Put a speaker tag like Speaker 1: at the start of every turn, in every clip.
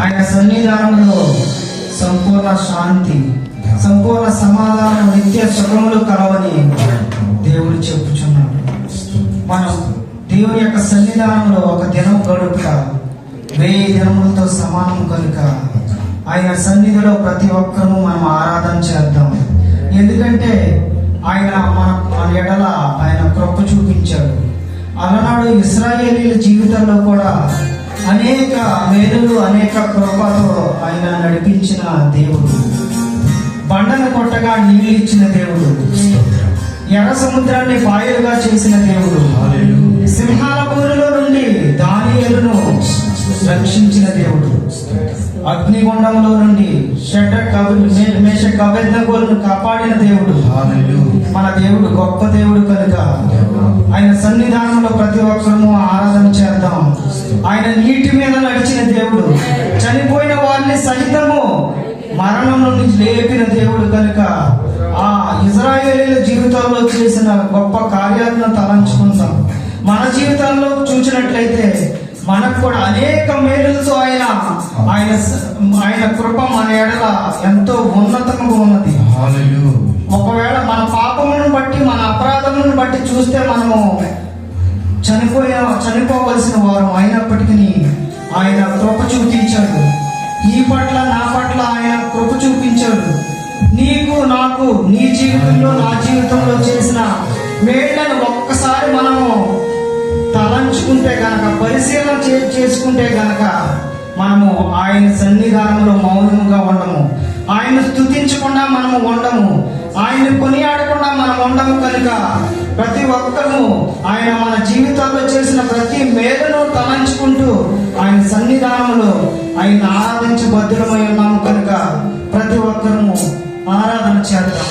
Speaker 1: ఆయన సన్నిధానంలో సంపూర్ణ శాంతి, సంపూర్ణ సమాధానం, నిత్య సుఖములు కలవని దేవుడు చెప్పుచున్నాడు. మనం దేవుని యొక్క సన్నిధానంలో ఒక దినం గడుపుట 1000 దినములతో సమానం కనుక ఆయన సన్నిధిలో ప్రతి ఒక్కరూ మనం ఆరాధన చేద్దాం. ఎందుకంటే ఆయన మన ఎడల ఆయన కృప చూపించాడు. అలనాడు ఇశ్రాయేలీల జీవితంలో కూడా అనేక మేలులు, అనేక కృపతో ఆయన నడిపించిన దేవుడు. బండను కొట్టగా నీళ్ళు ఇచ్చిన దేవుడు, ఎర్ర సముద్రాన్ని పాయలుగా చేసిన దేవుడు, సింహాల ఊరిలో నుండి దానియేలును రక్షించిన దేవుడు, అగ్నిగుండంలో నుండి మేషక్ అబేద్నెగోలను కాపాడిన దేవుడు. మన దేవుడు గొప్ప దేవుడు కనుక ఆయన సన్నిధానంలో ప్రతి ఒక్కరూ ఆరాధన చేద్దాం. ఆయన నీటి మీద నడిచిన దేవుడు, చనిపోయిన వారిని సహితము మరణం నుండి లేపిన దేవుడు కనుక ఆ ఇశ్రాయేలీల జీవితాల్లో చేసిన గొప్ప కార్యాలను తలంచుకుందాం. మన జీవితాల్లో చూసినట్లయితే మనకు కూడా అనేక మేలులతో ఆయన కృప మన ఎడల ఎంతో ఉన్నతంగా ఉన్నది. ఒకవేళ మన పాపములను బట్టి, మన అపరాధములను బట్టి చూస్తే మనము చనిపోవలసిన వారు అయినప్పటికీ ఆయన కృప చూపించాడు. ఈ పట్ల, నా పట్ల ఆయన కృప చూపించాడు. నీకు, నాకు, నీ జీవితంలో, నా జీవితంలో చేసిన మేళ్లను ఒక్కసారి మనము తలంచుకుంటే గనక, పరిశీలన చేసుకుంటే గనక మనము ఆయన సన్నిధానంలో మౌనముగా ఉండము, ఆయన స్తుతించకుండా మనము ఉండము, ఆయన కొనియాడకుండా మనం ఉండము. కనుక ప్రతి ఒక్కరూ ఆయన మన జీవితాల్లో చేసిన ప్రతి మేలును తలంచుకుంటూ ఆయన సన్నిధానంలో ఆయన ఆరాధించబద్ధులమై ఉన్నాము. కనుక ప్రతి ఒక్కరూ ఆరాధన చేద్దాం.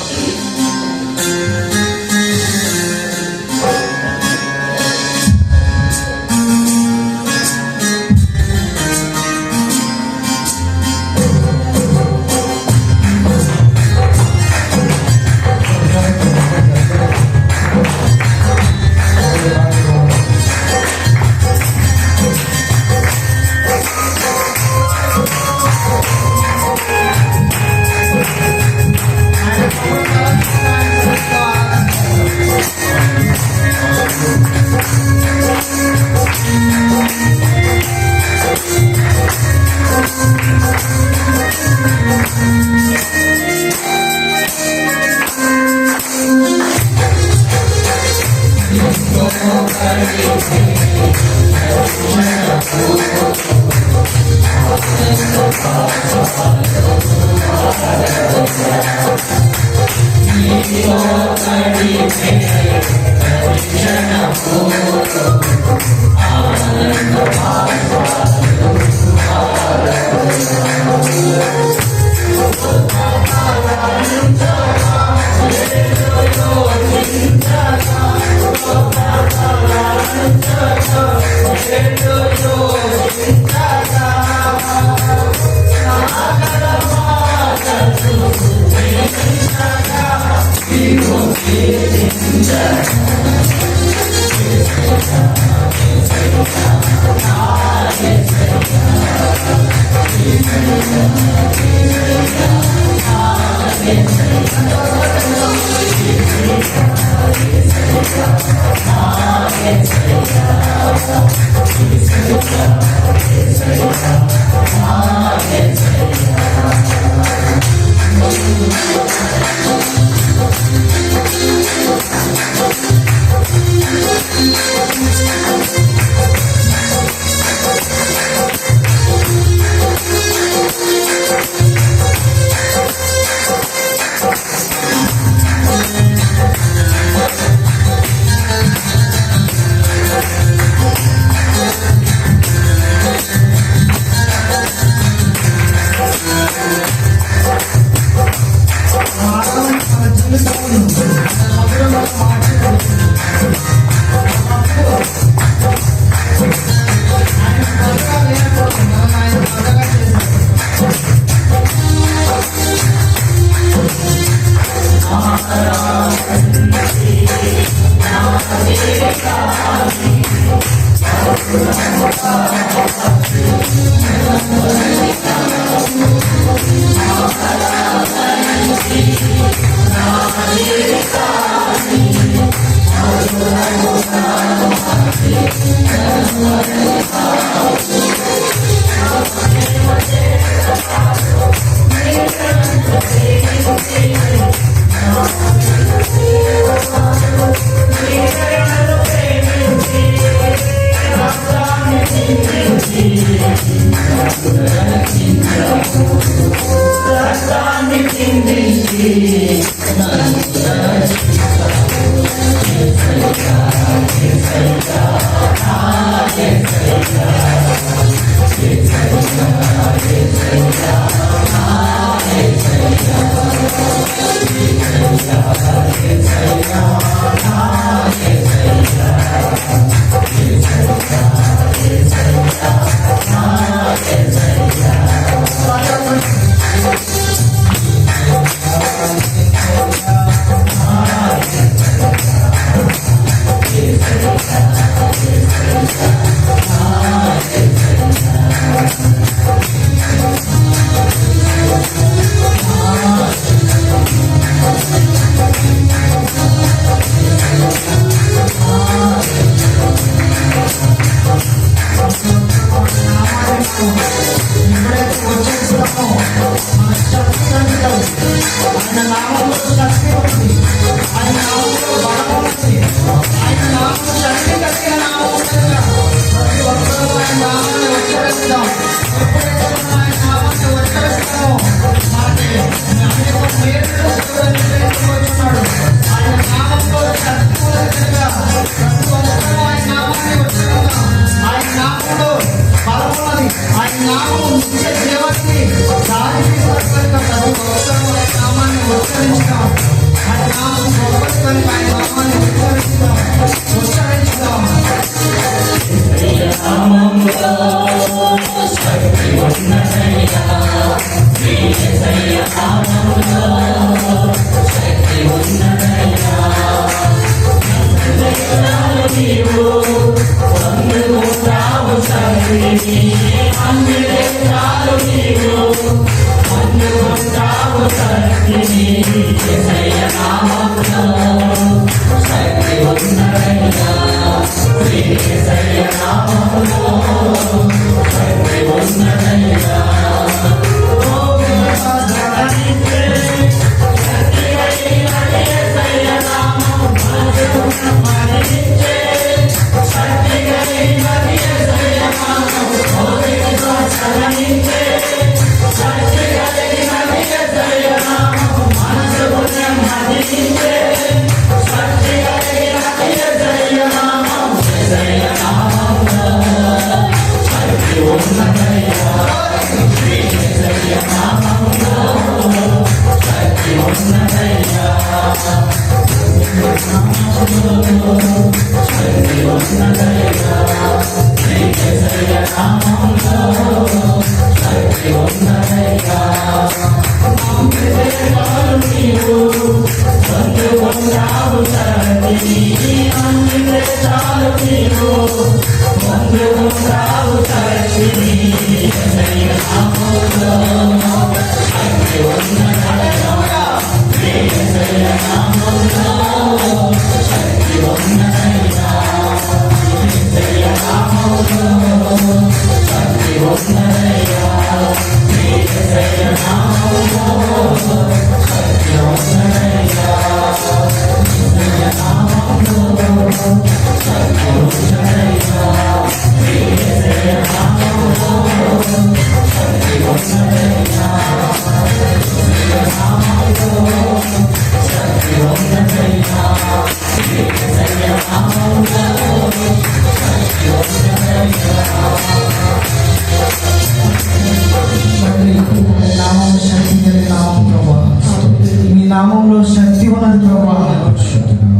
Speaker 1: నామంలో శక్తి ఉన్నది ప్రభా.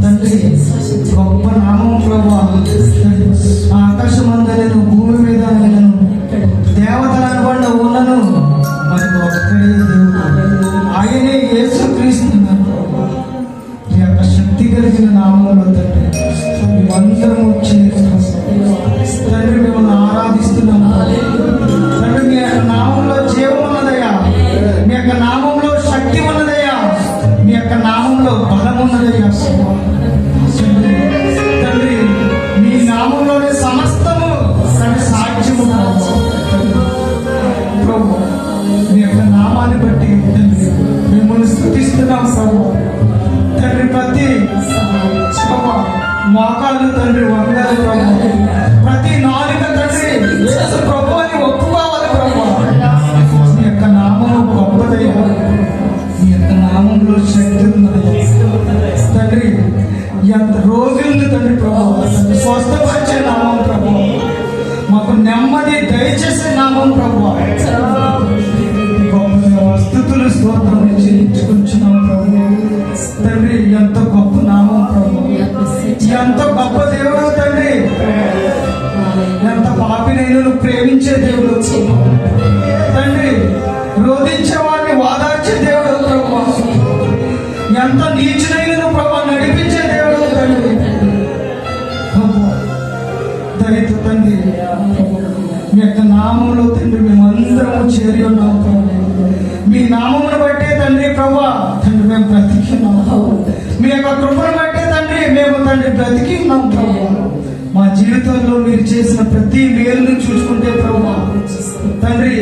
Speaker 1: తండ్రి గొప్ప నామం ప్రభా. ఆకాశమందలను భూమి మీద నేను దేవతల అనుబండ ఉన్నను మరి ఒక్కడే దేవుడు, ఆయనే యేసుక్రీస్తు. ఈ యొక్క శక్తి కలిగిన నామంలో తండ్రి మేమందరము తండ్రి మిమ్మల్ని ఆరాధిస్తున్నాము తండ్రి. మీ యొక్క నామంలో జీవం ఉన్నదయ్యా, మీ యొక్క నామంలో శక్తి ఉన్నదయ్యా, మీ యొక్క నామంలో బలం ఉన్నదయ్యా తండ్రి. మీ నామంలోనే సమస్తము తండ్రి సాధ్యము ప్రభు. మీ యొక్క నామాన్ని బట్టి తండ్రి మిమ్మల్ని స్తుతిస్తున్నాం ప్రభు. తండ్రి ప్రతి మోకాళ్ళు తండ్రి వందలు ప్రభు, ప్రతి నాలుక తండ్రి యేసు ప్రభు అని ఒప్పుకోవాలి ప్రభు. మీ యొక్క నామము గొప్పదయ్యా, మీ యొక్క నామంలో శక్తి ఉన్నది తండ్రి. ఎంత రోజులను తండ్రి ప్రభు స్వస్థపరిచే నామం ప్రభు, మాకు నెమ్మది దయచేసే నామం ప్రభు. గొప్ప స్తుతులు స్తోత్రం చెల్లించుకుంటున్నాం ప్రభు. తండ్రి ఎంత గొప్ప నామం ప్రభు, ఎంత గొప్ప దేవుడు తండ్రి. ఎంత పాపినైనా ప్రేమించే దేవుడు తండ్రి, రోధించే వాడిని వాదార్చే దేవుడు ప్రభు. ఎంత నీచునైన ప్రభు నడిపించే దేవుడు తండ్రి. దయతో తండ్రి మీ యొక్క నామంలో తండ్రి మేమందరము చేరి ఉన్నాం ప్రభు. మీ నామమును బట్టే తండ్రి ప్రభు తండ్రి మేము బ్రతికిన్నాము. మీ యొక్క కృపను బట్టే తండ్రి మేము తండ్రి బ్రతికి ఉన్నాం ప్రభు. మా జీవితంలో మీరు చేసిన ప్రతి మేలును చూసుకుంటే ప్రభు తండ్రి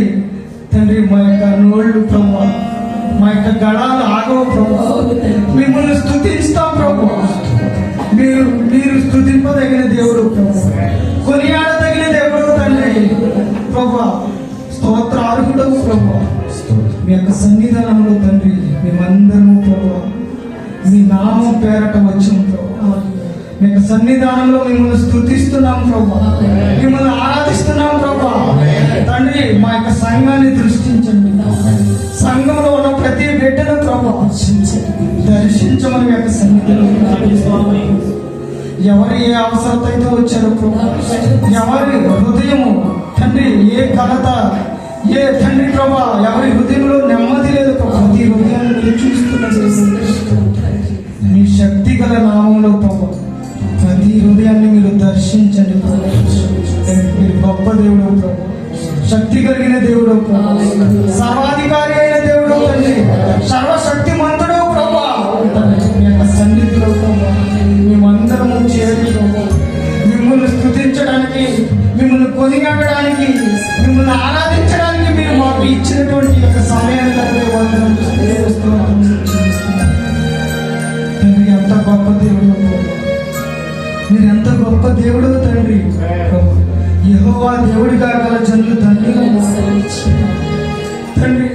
Speaker 1: తండ్రి మా యొక్క నోళ్ళు ప్రభు, మా యొక్క గళాలు ఆగవు ప్రభు. మిమ్మల్ని స్తుతిస్తాం ప్రభు. మీరు స్తుతింపదగిన దేవుడు ప్రభు, కొనియాడదగిన దేవుడు తండ్రి ప్రభు. స్తోత్ర అర్హుడవు ప్రభు. మీ యొక్క సన్నిధానంలో తండ్రి మేమందరము ప్రభు మీ నామం పేరట వచ్చాం ప్రభు. మీ యొక్క సన్నిధానంలో మిమ్మల్ని స్తుతిస్తున్నాం ప్రభు, మిమ్మల్ని ఆరాధిస్తున్నాం ప్రభు. తండ్రి మా యొక్క సంఘాన్ని దృష్టించండి, సంఘంలో ఉన్న ప్రతి బిడ్డను ప్రభు దర్శించమని యొక్క సన్నిధిలో ఎవరు ఏ అవసరత అయితే వచ్చారో ప్రభు, ఎవరి హృదయము తండ్రి ఏ కలత ఏ తండ్రి ప్రభా ఎవరి హృదయంలో నెమ్మది లేదు ప్రభు, ప్రతి హృదయాన్ని మీరు చూస్తున్న మీ శక్తి గల నామంలో ప్రభు ప్రతి హృదయాన్ని మీరు దర్శించండి ప్రభు. మీరు గొప్ప దేవుడు ప్రభు, శక్తి కలిగిన దేవుడు ప్రభు, సర్వాధికారి అయిన దేవుడు తండ్రి, సర్వశక్తి మంతుడు ప్రభు. మీ యొక్క సన్నిధిలో ప్రభు మేమందరము చేరి ప్రభు మిమ్మల్ని స్తుతించడానికి, మిమ్మల్ని కొనియాడడానికి, మిమ్మల్ని ఆరాధించడానికి మీరు మాకు ఇచ్చినటువంటి యొక్క సమయాన్ని తండ్రి ఎంత గొప్ప దేవుడు, మీరు ఎంత గొప్ప దేవుడు తండ్రి. యెహోవా దేవుడిగా గల జనులు తండ్రి తండ్రి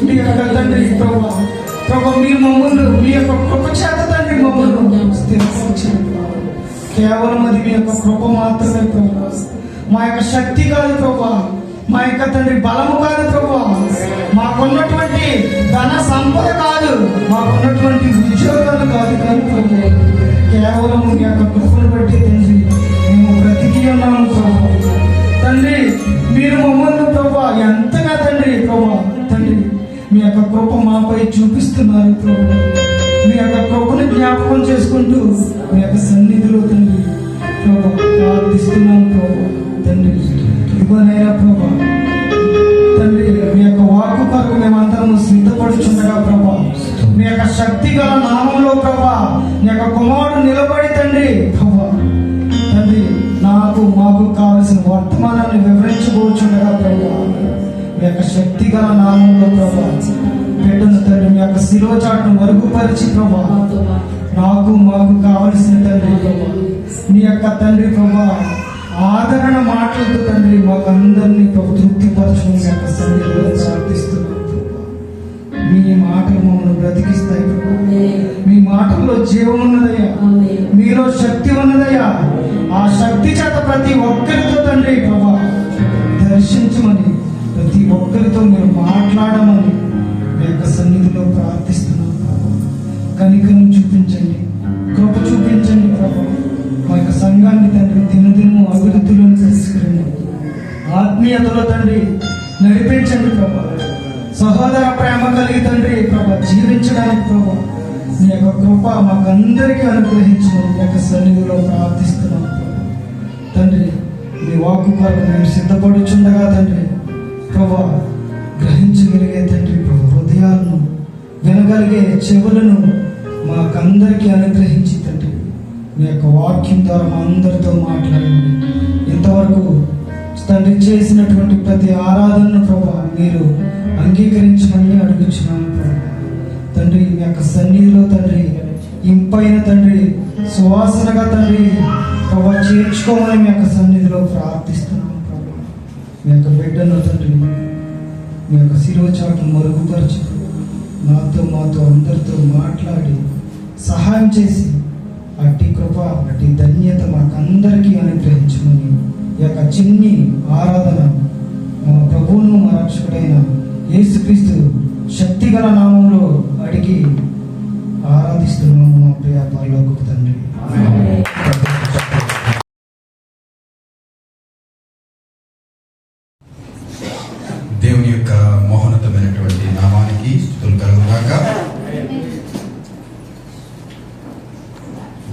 Speaker 1: మీ యొక్క తండ్రి ప్రభు మీ మమ్మల్ని మీ యొక్క కృప చేత తండ్రి మమ్మల్ని స్థిరపరిచారు. కేవలం అది మీ యొక్క కృప మాత్రమే ప్రభు, మా యొక్క శక్తి కాదు ప్రభు, మా యొక్క తండ్రి బలము కాదు ప్రభు, మాకున్నటువంటి ధన సంపద కాదు, మాకున్నటువంటి ఉద్యోగాలు కాదు కానీ ప్రభు, కేవలం మీ యొక్క కృపను బట్టి తండ్రి మేము బ్రతికి ఉన్నాము ప్రభు. తండ్రి మీరు మమ్మల్ని ప్రభు ఎంతగా తండ్రి తండ్రి మీ యొక్క కృప మాపై చూపిస్తున్నారు ప్రభు. మీ యొక్క కృపను జ్ఞాపకం చేసుకుంటూ మీ యొక్క సన్నిధిలో తండ్రి ప్రార్థిస్తున్నాం ప్రభు. తండ్రి ఇవ్వనైనా ప్రభు తండ్రి మీ యొక్క వాక్కు కొరకు మేమందరము సిద్ధపడుచుండగా ప్రభు, మీ యొక్క శక్తి గల నామంలో ప్రభు మీ యొక్క కుమారుడు నిలబడి తండ్రి ప్రభు తండ్రి మాకు కావలసిన వర్తమానాన్ని వివరించబోచుండగా ప్రభు, మీ యొక్క శక్తి గల నామంలో ప్రభు బిడ్డను తండ్రి మీ యొక్క శిలువ చాటును మరుగుపరిచి ప్రభు మాకు కావలసిన తండ్రి ప్రభు మీ యొక్క తండ్రి ప్రభు ఆదరణ మాటలతో తండ్రి మాకు అందరినీ ప్రభు తృప్తిపరచడం మీ యొక్క సన్నిధిలో ప్రార్థిస్తున్నాం. మీ మాటలు మమ్మల్ని బ్రతికిస్తాయి ప్రభు, మీ మాటల్లో జీవం ఉన్నదయ్యా, మీలో శక్తి ఉన్నదయ్యా. ఆ శక్తి చేత ప్రతి ఒక్కరితో తండ్రి ప్రభు దర్శించమని, ప్రతి ఒక్కరితో మీరు మాట్లాడమని మీ యొక్క సన్నిధిలో ప్రార్థిస్తున్నాం ప్రభు. కనికరం చూపించండి, కృప చూపించండి ప్రభు. మా యొక్క సంఘాన్ని తండ్రి దినదినము అభివృద్ధిలో తీసుకురండి, ఆత్మీయతలో తండ్రి నడిపించండి ప్రభు. సహోదర ప్రేమ కలిగి తండ్రి ప్రభు జీవించడానికి ప్రభు మీ యొక్క కృప మాకందరికీ అనుగ్రహించమని మీ యొక్క సన్నిధిలో ప్రార్థిస్తున్నాం తండ్రి. మీ వాక్కు కొరకు మేము సిద్ధపడుచుండగా తండ్రి ప్రభు గ్రహించగలిగే తండ్రి ప్రభు హృదయాలను, వినగలిగే చెవులను మాకందరికీ అనుగ్రహించి తండ్రి మీ యొక్క వాక్యం ద్వారా మా అందరితో మాట్లాడండి. ఇంతవరకు తండ్రి చేసినటువంటి ప్రతి ఆరాధనను ప్రభు మీరు అంగీకరించమని అడుగుచున్నాను ప్రభు. తండ్రి మీ యొక్క సన్నిధిలో తండ్రి ఇంపైన తండ్రి సువాసనగా తండ్రి ప్రభు చేర్చుకోమని మీ యొక్క సన్నిధిలో ప్రార్థిస్తున్నాను ప్రభు. మీ యొక్క బిడ్డను తండ్రి మీ యొక్క శిలువ చాటును మరుగుపరచు, మాతో అందరితో మాట్లాడి సహాయం చేసి అట్టి కృప అట్టి ధన్యత మాకందరికీ అనుగ్రహించమని ఈ యొక్క చిన్ని ఆరాధన మా ప్రభువును మా రక్షకుడైన యేసుక్రీస్తు శక్తి గల నామంలో అడిగి ఆరాధిస్తున్నాము మా ప్రియ పరలోకపు తండ్రి.
Speaker 2: దేవుని యొక్క మోహనతమైనటువంటి నామానికి స్తుతులు కలుగుగాక.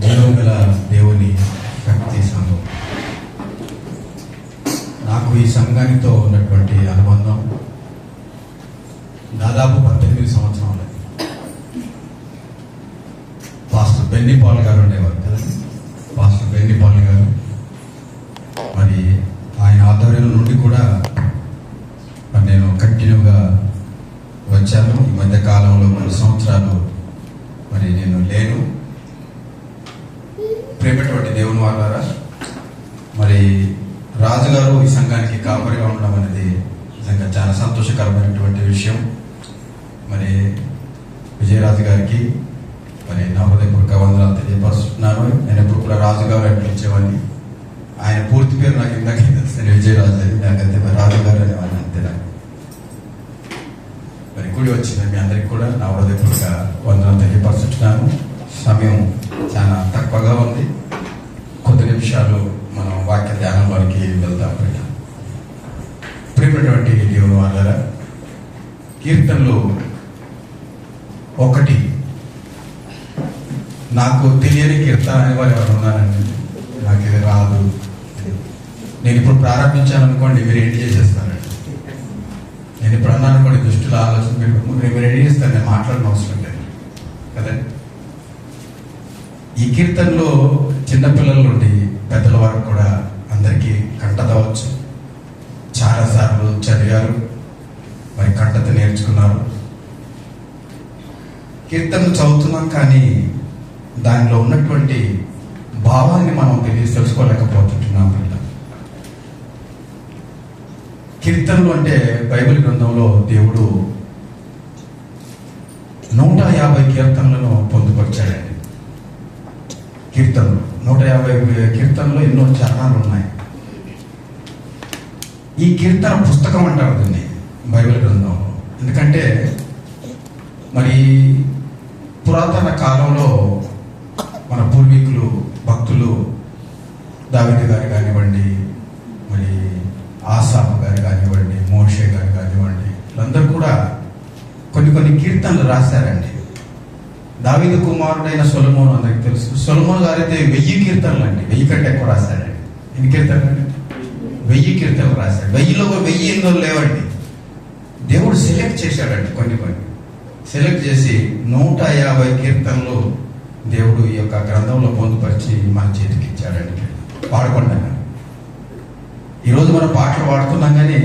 Speaker 2: జీవం గల దేవుని శక్తి సంఘం, నాకు ఈ సంఘానితో ఉన్నటువంటి అనుబంధం దాదాపు 18 సంవత్సరాలు. పాస్టర్ బెన్నీ పాల్ గారు ఉండేవారు కదా, పాస్టర్ బెన్నీ పాల్ గారు. మరి ఆయన ఆధ్వర్యం నుండి కూడా నేను కంటిన్యూగా వచ్చాను. ఈ మధ్య కాలంలో కొన్ని సంవత్సరాలు మరి నేను లేను. ప్రేమటువంటి దేవుని వాళ్ళారా, మరి రాజుగారు ఈ సంఘానికి కాపరిగా ఉండడం అనేది నిజంగా చాలా సంతోషకరమైనటువంటి విషయం. మరి విజయరాజు గారికి మరి నా హృదయపూర్వక వందనాలు తెలియపరుస్తున్నాను. నేను ఎప్పుడు కూడా రాజుగారు అని పిలిచేవాడిని. ఆయన పూర్తి పేరు నాకు ఇందాక తెలుస్తుంది, విజయరాజు అని. నాకైతే మరి రాజుగారు అనేవాడిని అంతే. నాకు మరి కూడి వచ్చిన మీ అందరికి కూడా నా హృదయపూర్వక వందనాలు తెలియపరుస్తున్నాను. సమయం చాలా తక్కువగా ఉంది, కొద్ది నిమిషాలు మనం వాక్య ధ్యానంలోకి వెళ్తాం. ప్రియమైనటువంటి దేవుని వాళ్ళారా, కీర్తనలు 1 నాకు తెలియని కీర్తన అనేవారు ఎవరు ఉన్నారండి? నాకు ఇది రాదు, ప్రారంభించాను అనుకోండి, మీరు ఎండ్ చేసేస్తారండి. నేను ఇప్పుడు అన్నాను అనుకోండి, దుష్టుల ఆలోచన మీరు రెడీ చేస్తాను, నేను మాట్లాడిన అవసరం లేదు కదండి. ఈ కీర్తనలో చిన్నపిల్లల నుండి పెద్దల వరకు కూడా అందరికీ కంటత వచ్చు. చాలాసార్లు చదివారు, మరి కంటత నేర్చుకున్నారు. కీర్తనలు చదువుతున్నాం కానీ దానిలో ఉన్నటువంటి భావాన్ని మనం తెలుసుకోలేకపోతుంటున్నాం. కీర్తనలు అంటే బైబిల్ గ్రంథంలో దేవుడు 150 కీర్తనలను పొందుపరిచాడండి. కీర్తనలు 150 కీర్తనలో ఎన్నో చరణాలు ఉన్నాయి. ఈ కీర్తన పుస్తకం అంటారు దీన్ని బైబిల్ గ్రంథంలో. ఎందుకంటే మరి పురాతన కాలంలో మన పూర్వీకులు భక్తులు దావీదు గారు కానివ్వండి, మరి ఆసాఫు గారు కానివ్వండి, మోషే గారు కానివ్వండి, వీళ్ళందరూ కూడా కొన్ని కీర్తనలు రాశారండి. దావీదు కుమారుడైన సొలొమోను అందరికి తెలుసు. సొలొమోను గారు అయితే 1000 కీర్తనలు అండి, 1000 కంటే ఎక్కువ రాశాడండి. ఎన్ని కీర్తనలు అండి? 1000 కీర్తనలు రాశాడు. 1000లో 1000 ఎన్నో లేవండి. దేవుడు సెలెక్ట్ చేశాడండి, కొన్ని సెలెక్ట్ చేసి 150 కీర్తనలు దేవుడు ఈ యొక్క గ్రంథంలో పొందుపరిచి మన చేతికి ఇచ్చాడండి. పాడుకుంటాను. ఈరోజు మనం పాటలు పాడుతున్నాం కానీ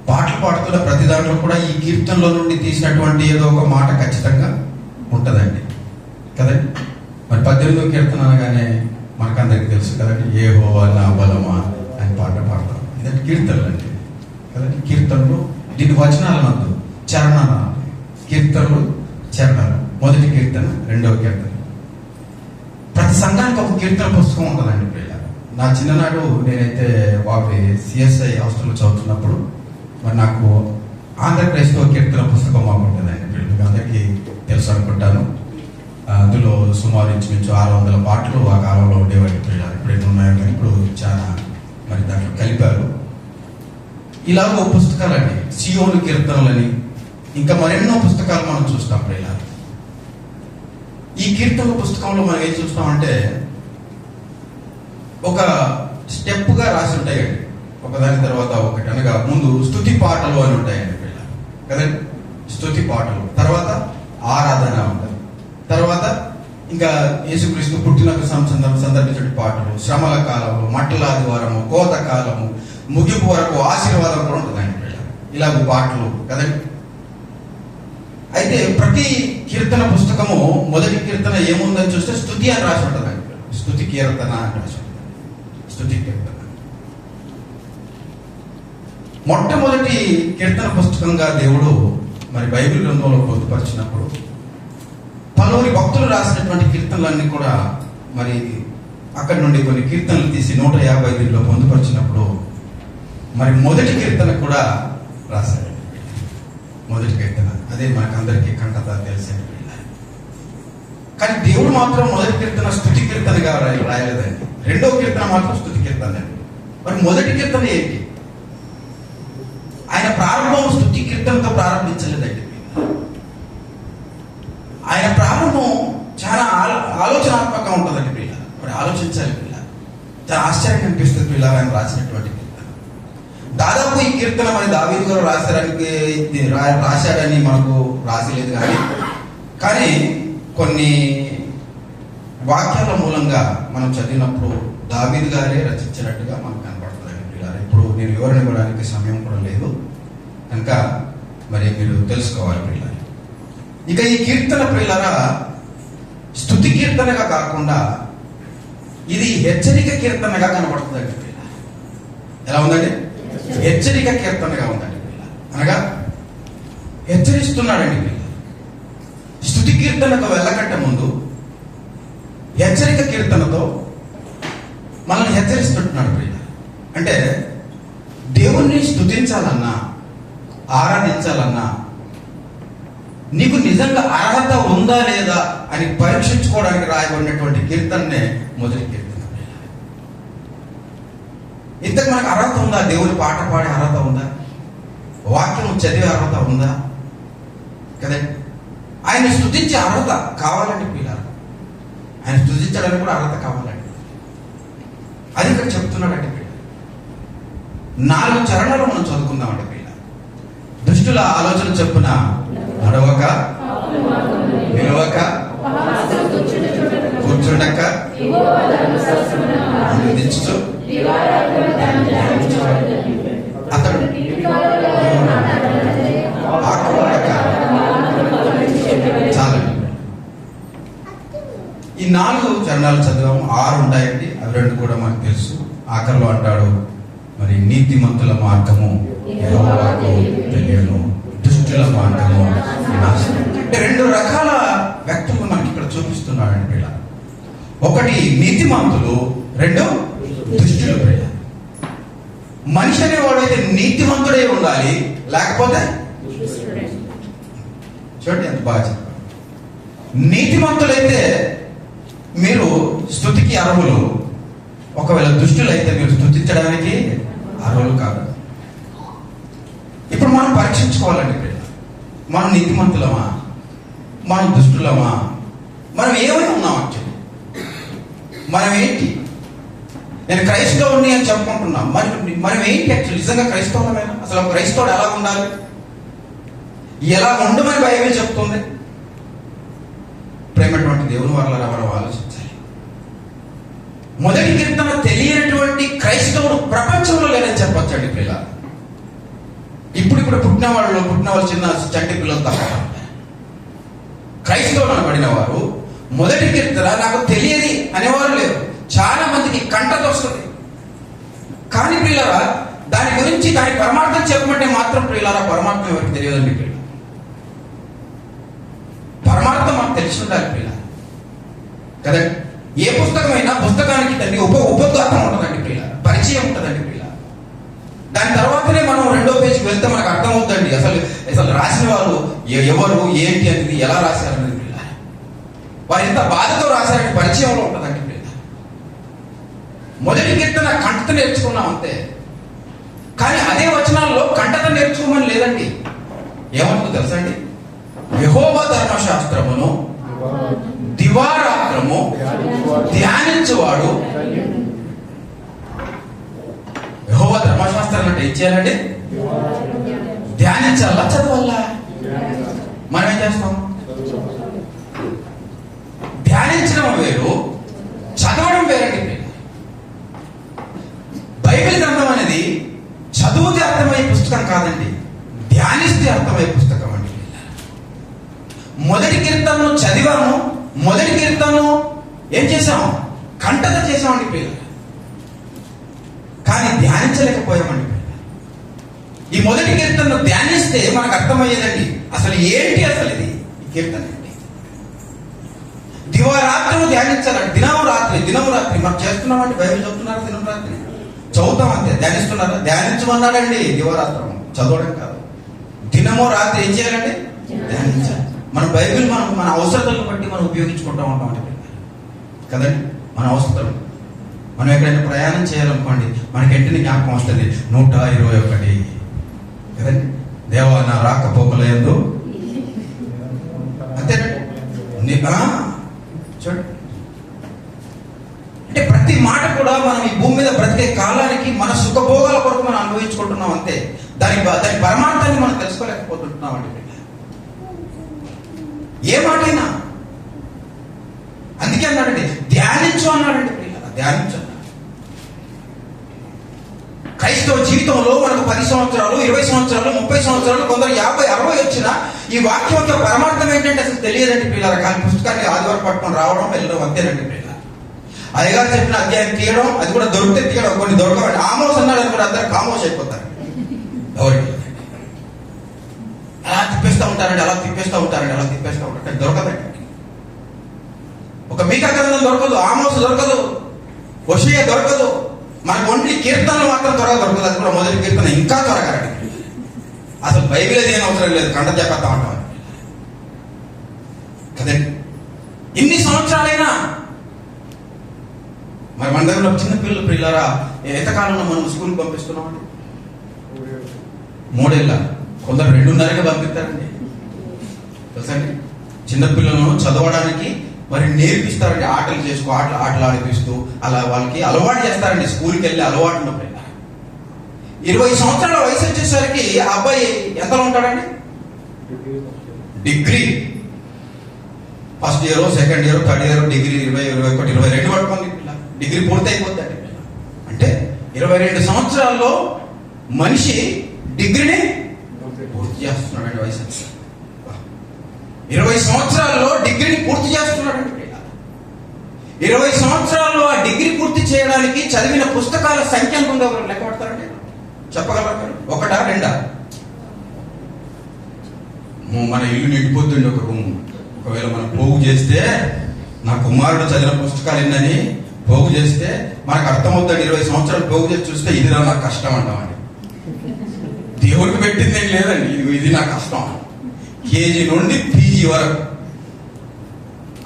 Speaker 2: పాటలు పాడుతున్న ప్రతి దాంట్లో కూడా ఈ కీర్తనలో నుండి తీసినటువంటి ఏదో ఒక మాట ఖచ్చితంగా ఉంటుందండి కదండి. మరి 18వ కీర్తన అనగానే మనకందరికి తెలుసు కదండి, యెహోవా నా బలమా అని పాట పాడతాం. ఇదంటే కీర్తనలు అండి కదండి. కీర్తనలు దీని వచనాలు అనద్దు, చరణాలు అన్నది. కీర్తనలు, చరణాలు. మొదటి కీర్తన, రెండవ కీర్తన. ప్రతి సంఘానికి ఒక కీర్తన పుస్తకం ఉంటుందండి. నా చిన్ననాడు నేనైతే వాటి సిఎస్ఐ హాస్టల్లో చదువుతున్నప్పుడు మరి నాకు ఆంధ్రప్రదేశ్లో కీర్తన పుస్తకం మాకు ఉంటుందండి. మీకు అందరికీ తెలుసు అనుకుంటాను. అందులో సుమారు ఇంచుమించు 600 పాటలు ఆ కాలంలో ఉండేవాడి పిల్లలు. ఇప్పుడు ఎన్ని ఉన్నాయో కానీ ఇప్పుడు చాలా మరి దాంట్లో కలిపారు. ఇలాగ పుస్తకాలండి, సియోను కీర్తనలని, ఇంకా మరెన్నో పుస్తకాలు మనం చూస్తాం పిల్లలు. ఈ కీర్తన పుస్తకంలో మనం ఏం చూస్తామంటే ఒక స్టెప్గా రాసి ఉంటాయండి, ఒకదాని తర్వాత ఒకటి. అనగా ముందు స్తుతి పాటలు అని ఉంటాయండి పిల్లలు కదండి. స్తుతి పాటలు, తర్వాత ఆరాధన ఉంటుంది, తర్వాత ఇంకా యేసుక్రీస్తు పుట్టినకు సందర్భించిన పాటలు, శ్రమల కాలము, మట్టల ఆదివారము, కోత కాలము, ముగింపు వరకు ఆశీర్వాదం కూడా ఉంటుందండి పిల్లలు. ఇలాగ పాటలు కదండి. అయితే ప్రతి కీర్తన పుస్తకము మొదటి కీర్తన ఏముందని చూస్తే స్తుతి అని రాసి ఉంటుందండి. స్తుతి కీర్తన అని రాసి ఉంటుంది. స్తుతి కీర్తన మొట్టమొదటి కీర్తన పుస్తకంగా దేవుడు మరి బైబిల్ గ్రంథంలో పొందుపరిచినప్పుడు పలువురి భక్తులు రాసినటువంటి కీర్తనలన్నీ కూడా మరి అక్కడి నుండి కొన్ని కీర్తనలు తీసి 150 పొందుపరిచినప్పుడు మరి మొదటి కీర్తన కూడా రాశాడు. మొదటి కీర్తన అదే మనకందరికీ కంటత తెలిసిన. కానీ దేవుడు మాత్రం మొదటి కీర్తన స్తుతి కీర్తనగా రాయలేదండి. రెండవ కీర్తన మాత్రం స్తుతి కీర్తన అండి. మరి మొదటి కీర్తన ఏంటి? ఆయన ప్రారంభం స్తుతి కీర్తనతో ప్రారంభించలేదండి. ఆయన ప్రారంభం చాలా ఆలోచనాత్మకంగా ఉంటుందండి పిల్ల. మరి ఆలోచించాలి పిల్ల. చాలా ఆశ్చర్యం అనిపిస్తుంది పిల్ల ఆయన రాసినటువంటి కీర్తన. దాదాపు ఈ కీర్తన మరి దావీదు గారు రాశాడని మనకు రాసిలేదు కానీ కొన్ని వాక్యాల మూలంగా మనం చదివినప్పుడు దావీదు గారే రచించినట్టుగా మనకు కనపడుతుంది. ఇప్పుడు నేను వివరణ ఇవ్వడానికి సమయం కూడా లేదు కనుక మరి మీరు తెలుసుకోవాలి పిల్లలు. ఇక ఈ కీర్తన పిల్లరా స్తుతి కీర్తనగా కాకుండా ఇది హెచ్చరిక కీర్తనగా కనపడుతుందండి పిల్ల. ఎలా ఉందండి? హెచ్చరిక కీర్తనగా ఉందండి పిల్ల. అనగా హెచ్చరిస్తున్నాడండి పిల్ల. స్తుతి కీర్తనకు వెళ్ళకంటే ముందు హెచ్చరిక కీర్తనతో మనల్ని హెచ్చరిస్తుంటున్నాడు ప్రియ. అంటే దేవుణ్ణి స్తుతించాలన్నా ఆరాధించాలన్నా నీకు నిజంగా అర్హత ఉందా లేదా అని పరీక్షించుకోవడానికి రాయబడినటువంటి కీర్తననే మొదటి కీర్తన. ఇంతకు మనకు అర్హత ఉందా? దేవుని పాట పాడే అర్హత ఉందా? వాక్యం చదివే అర్హత ఉందా? కదండి. ఆయన స్తుతించే అర్హత కావాలండి పిల్లలు. ఆయన స్తుతించడానికి కూడా అర్హత కావాలండి. అది ఇక్కడ చెప్తున్నాడండి పిల్లలు. 4 చరణాలు మనం చదువుకుందామండి పిల్ల. దుష్టుల ఆలోచన చొప్పున నడవక, నిలవక, కూర్చుండక, ఆనందించు అతడు ఆకుపడక. చాలండి. ఈ 4 చరణాలు చదివాము. 6 ఉంటాయండి. అవి 2 కూడా మనకు తెలుసు. ఆఖరిలో అంటాడు, మరి నీతిమంతుల మార్గము యెహోవాకు తెలియను, దుష్టుల మార్గము నాశనం. అంటే 2 రకాల వ్యక్తులు మనకి ఇక్కడ చూపిస్తున్నాడండి పిల్ల. ఒకటి నీతిమంతులు, 2 దుష్టులు పిల్ల. మనిషి అనేవాడైతే నీతిమంతుడే ఉండాలి, లేకపోతే చూడండి ఎంత బాగా చెప్పారు. నీతిమంతులైతే మీరు స్తుతికి అర్హులు, ఒకవేళ దుష్టులైతే మీరు స్తుతించడానికి అర్హులు కాదు. ఇప్పుడు మనం పరీక్షించుకోవాలండి పిల్ల. మనం నీతిమంతులమా, మనం దుష్టులమా, మనం ఏమై ఉన్నాం? యాక్చువల్లీ మనం ఏంటి? నేను క్రైస్తవుని అని చెప్పుకుంటున్నాం, మనం ఏంటి యాక్చువల్లీ? నిజంగా క్రైస్తవులమేనా? అసలు క్రైస్తవుడు ఎలా ఉండాలి, ఎలా ఉండమని బైబిల్ చెప్తుంది? ప్రేమటువంటి దేవుని వల్ల మనం ఆలోచించాలి. మొదటి కీర్తన తెలియనటువంటి క్రైస్తవుడు ప్రపంచంలో లేదని చెప్పొచ్చండి పిల్ల. ఇప్పుడు పుట్టిన వాళ్ళు చిన్న చంటి పిల్లలు తప్ప క్రైస్తవులు అనబడిన వారు మొదటి కీర్తన నాకు తెలియదు అనేవారు లేరు. చాలా మందికి కంటత వస్తుంది. కానీ పిల్లరా, దాని గురించి దాని పరమార్థం చెప్పమంటే మాత్రం పిల్లరా, పరమార్థం ఎవరికి తెలియదండి పిల్ల. పరమార్థం మనకు తెలిసి ఉండాలి పిల్ల కదండి. ఏ పుస్తకమైనా పుస్తకానికి తండ్రి ఉపద్ఘాతం ఉంటుందండి పిల్ల, పరిచయం ఉంటుందండి పిల్ల. దాని తర్వాతనే మనం 2వ పేజీకి వెళ్తే మనకు అర్థం అవుతుందండి అసలు రాసిన వాళ్ళు ఎవరు, ఏంటి అనేది, ఎలా రాశారనేది పిల్ల. వారు ఎంత బాధతో రాశారని పరిచయంలో ఉంటుందండి పిల్ల. మొదటి కీర్తన కంటత నేర్చుకున్నాం అంతే, కానీ అదే వచనాల్లో కంటత నేర్చుకోమని లేదండి. ఏమంటుందో తెలుసండి? యెహోవా ధర్మశాస్త్రమును దివారాత్రము ధ్యానించువాడు. యెహోవా ధర్మశాస్త్రం అంటే ఏం చేయాలండి? ధ్యానించాలా, చదవాలా? మనం ఏం చేస్తాం? ధ్యానించడం వేరు, చదవడం వేరండి. బైబిల్ గ్రంథం అనేది చదువుతే అర్థమయ్యే పుస్తకం కాదండి, ధ్యానిస్తే అర్థమయ్యే పుస్తకం అండి. మొదటి కీర్తనను చదివాము, మొదటి కీర్తనను ఏం చేసాము? కంటత చేసామండి పిల్లలు, కానీ ధ్యానించలేకపోయామండి పిల్లలు. ఈ మొదటి కీర్తనను ధ్యానిస్తే మనకు అర్థమయ్యేదండి అసలు ఏంటి, అసలు ఇది ఈ కీర్తన ఏంటి. దివారాత్రము ధ్యానించాలండి, దినము రాత్రి మనం చేస్తున్నామండి. బైబిల్ చెప్తున్నారు, దినం రాత్రి చదువుతాం అంతే. ధ్యానిస్తున్నారా? ధ్యానించమన్నాడండి. దివారాత్రం చదవడం కాదు, దినము రాత్రి ఏం చేయాలండి? ధ్యానించాలి. మన బైబిల్ మన అవసరతలను బట్టి మనం ఉపయోగించుకుంటూ ఉంటాం కదండి. మన అవసరతలు, మనం ఎక్కడైనా ప్రయాణం చేయాలనుకోండి, మనకి వెంటనే జ్ఞాపకం వస్తుంది 121 కదండి. దేవా నా రాకపోకలేదు అంతేనండి. చూడండి, అంటే ప్రతి మాట కూడా మనం ఈ భూమి మీద బ్రతికే కాలానికి మన సుఖభోగాల కొరకు మనం అనుభవించుకుంటున్నాం అంతే. దాని పరమార్థాన్ని మనం తెలుసుకోలేకపోతుంటున్నాం అండి. ఏ మాటైనా అందుకే అన్నాడండి, ధ్యానించు అన్నాడండి. ధ్యానించు. క్రైస్తవ జీవితంలో మనకు 10 సంవత్సరాలు, 20 సంవత్సరాలు, 30 సంవత్సరాలు, కొందరు 50, 60 వచ్చినా ఈ వాక్యం యొక్క పరమార్థం ఏంటంటే అసలు తెలియదండి పిల్లల. కానీ పుస్తకాన్ని ఆదివారం పట్టుకొని రావడం, వెళ్ళడం అంతేనండి పిల్లల. అయ్యగారు చెప్పిన అధ్యాయం తీయడం, అది కూడా దొరికితే తీయడం, కొన్ని దొరకవండి. ఆమోస్ అన్నాడు అని కూడా అందరూ కామోస్ అయిపోతారు. ఎవరికి అలా తిప్పేస్తూ ఉంటారండి, అలా తిప్పేస్తూ ఉంటారు, కానీ దొరకదండి. ఒక మీకా గ్రంథం దొరకదు, ఆమోస్ దొరకదు, హోషేయ దొరకదు. మనకు ఒంటి కీర్తనలు మాత్రం త్వరగా దొరకదు. అది కూడా మొదటి కీర్తన ఇంకా త్వరగా రండి. అసలు బైబిల్ ఏం అవసరం లేదు, కంట చెప్పేస్తా ఉంటాం కదండి. ఇన్ని సంవత్సరాలైనా మరి మన దగ్గర చిన్న పిల్లరా ఎంతకాలంలో మనం స్కూల్కి పంపిస్తున్నామండి? 3 ఏళ్ళ, కొందరు 2.5 పంపిస్తారండి తెలుసండి. చిన్నపిల్లలను చదవడానికి మరి నేర్పిస్తారండి, ఆటలు చేసుకో, ఆటలు ఆడిపిస్తూ అలా వాళ్ళకి అలవాటు చేస్తారండి. స్కూల్కి వెళ్ళి అలవాటు ఉన్నప్పుడు 20 సంవత్సరాల వయసు వచ్చేసరికి ఆ అబ్బాయి ఎంతలో ఉంటాడండి? Degree first year, second year, third year, degree 20, 21, 22 పట్టుకోండి. డిగ్రీ పూర్తి అయిపోద్దండి. అంటే 22 సంవత్సరాల్లో మనిషి డిగ్రీని పూర్తి చేస్తున్నాడండి. వయసు 20 సంవత్సరాల్లో డిగ్రీని పూర్తి చేస్తున్నాడండి. 20 సంవత్సరాల్లో ఆ డిగ్రీ పూర్తి చేయడానికి చదివిన పుస్తకాల సంఖ్య ఎంత ఉందో ఎవరు లెక్క పడతారండి? చెప్పగలరు? 1, 2? మన ఇల్లు నిండిపోతుంది ఒక రూమ్. ఒకవేళ మనం పోగు చేస్తే, నా కుమారుడు చదివిన పుస్తకాలు ఏందని పోగు చేస్తే మనకు అర్థమవుతాడు. 20 సంవత్సరాలు పోగు చేసి చూస్తే ఇది నాకు కష్టం అంటామండి. దేవుడికి పెట్టింది ఏం లేదండి, ఇది నా కష్టం. కేజీ నుండి పీజీ వరకు.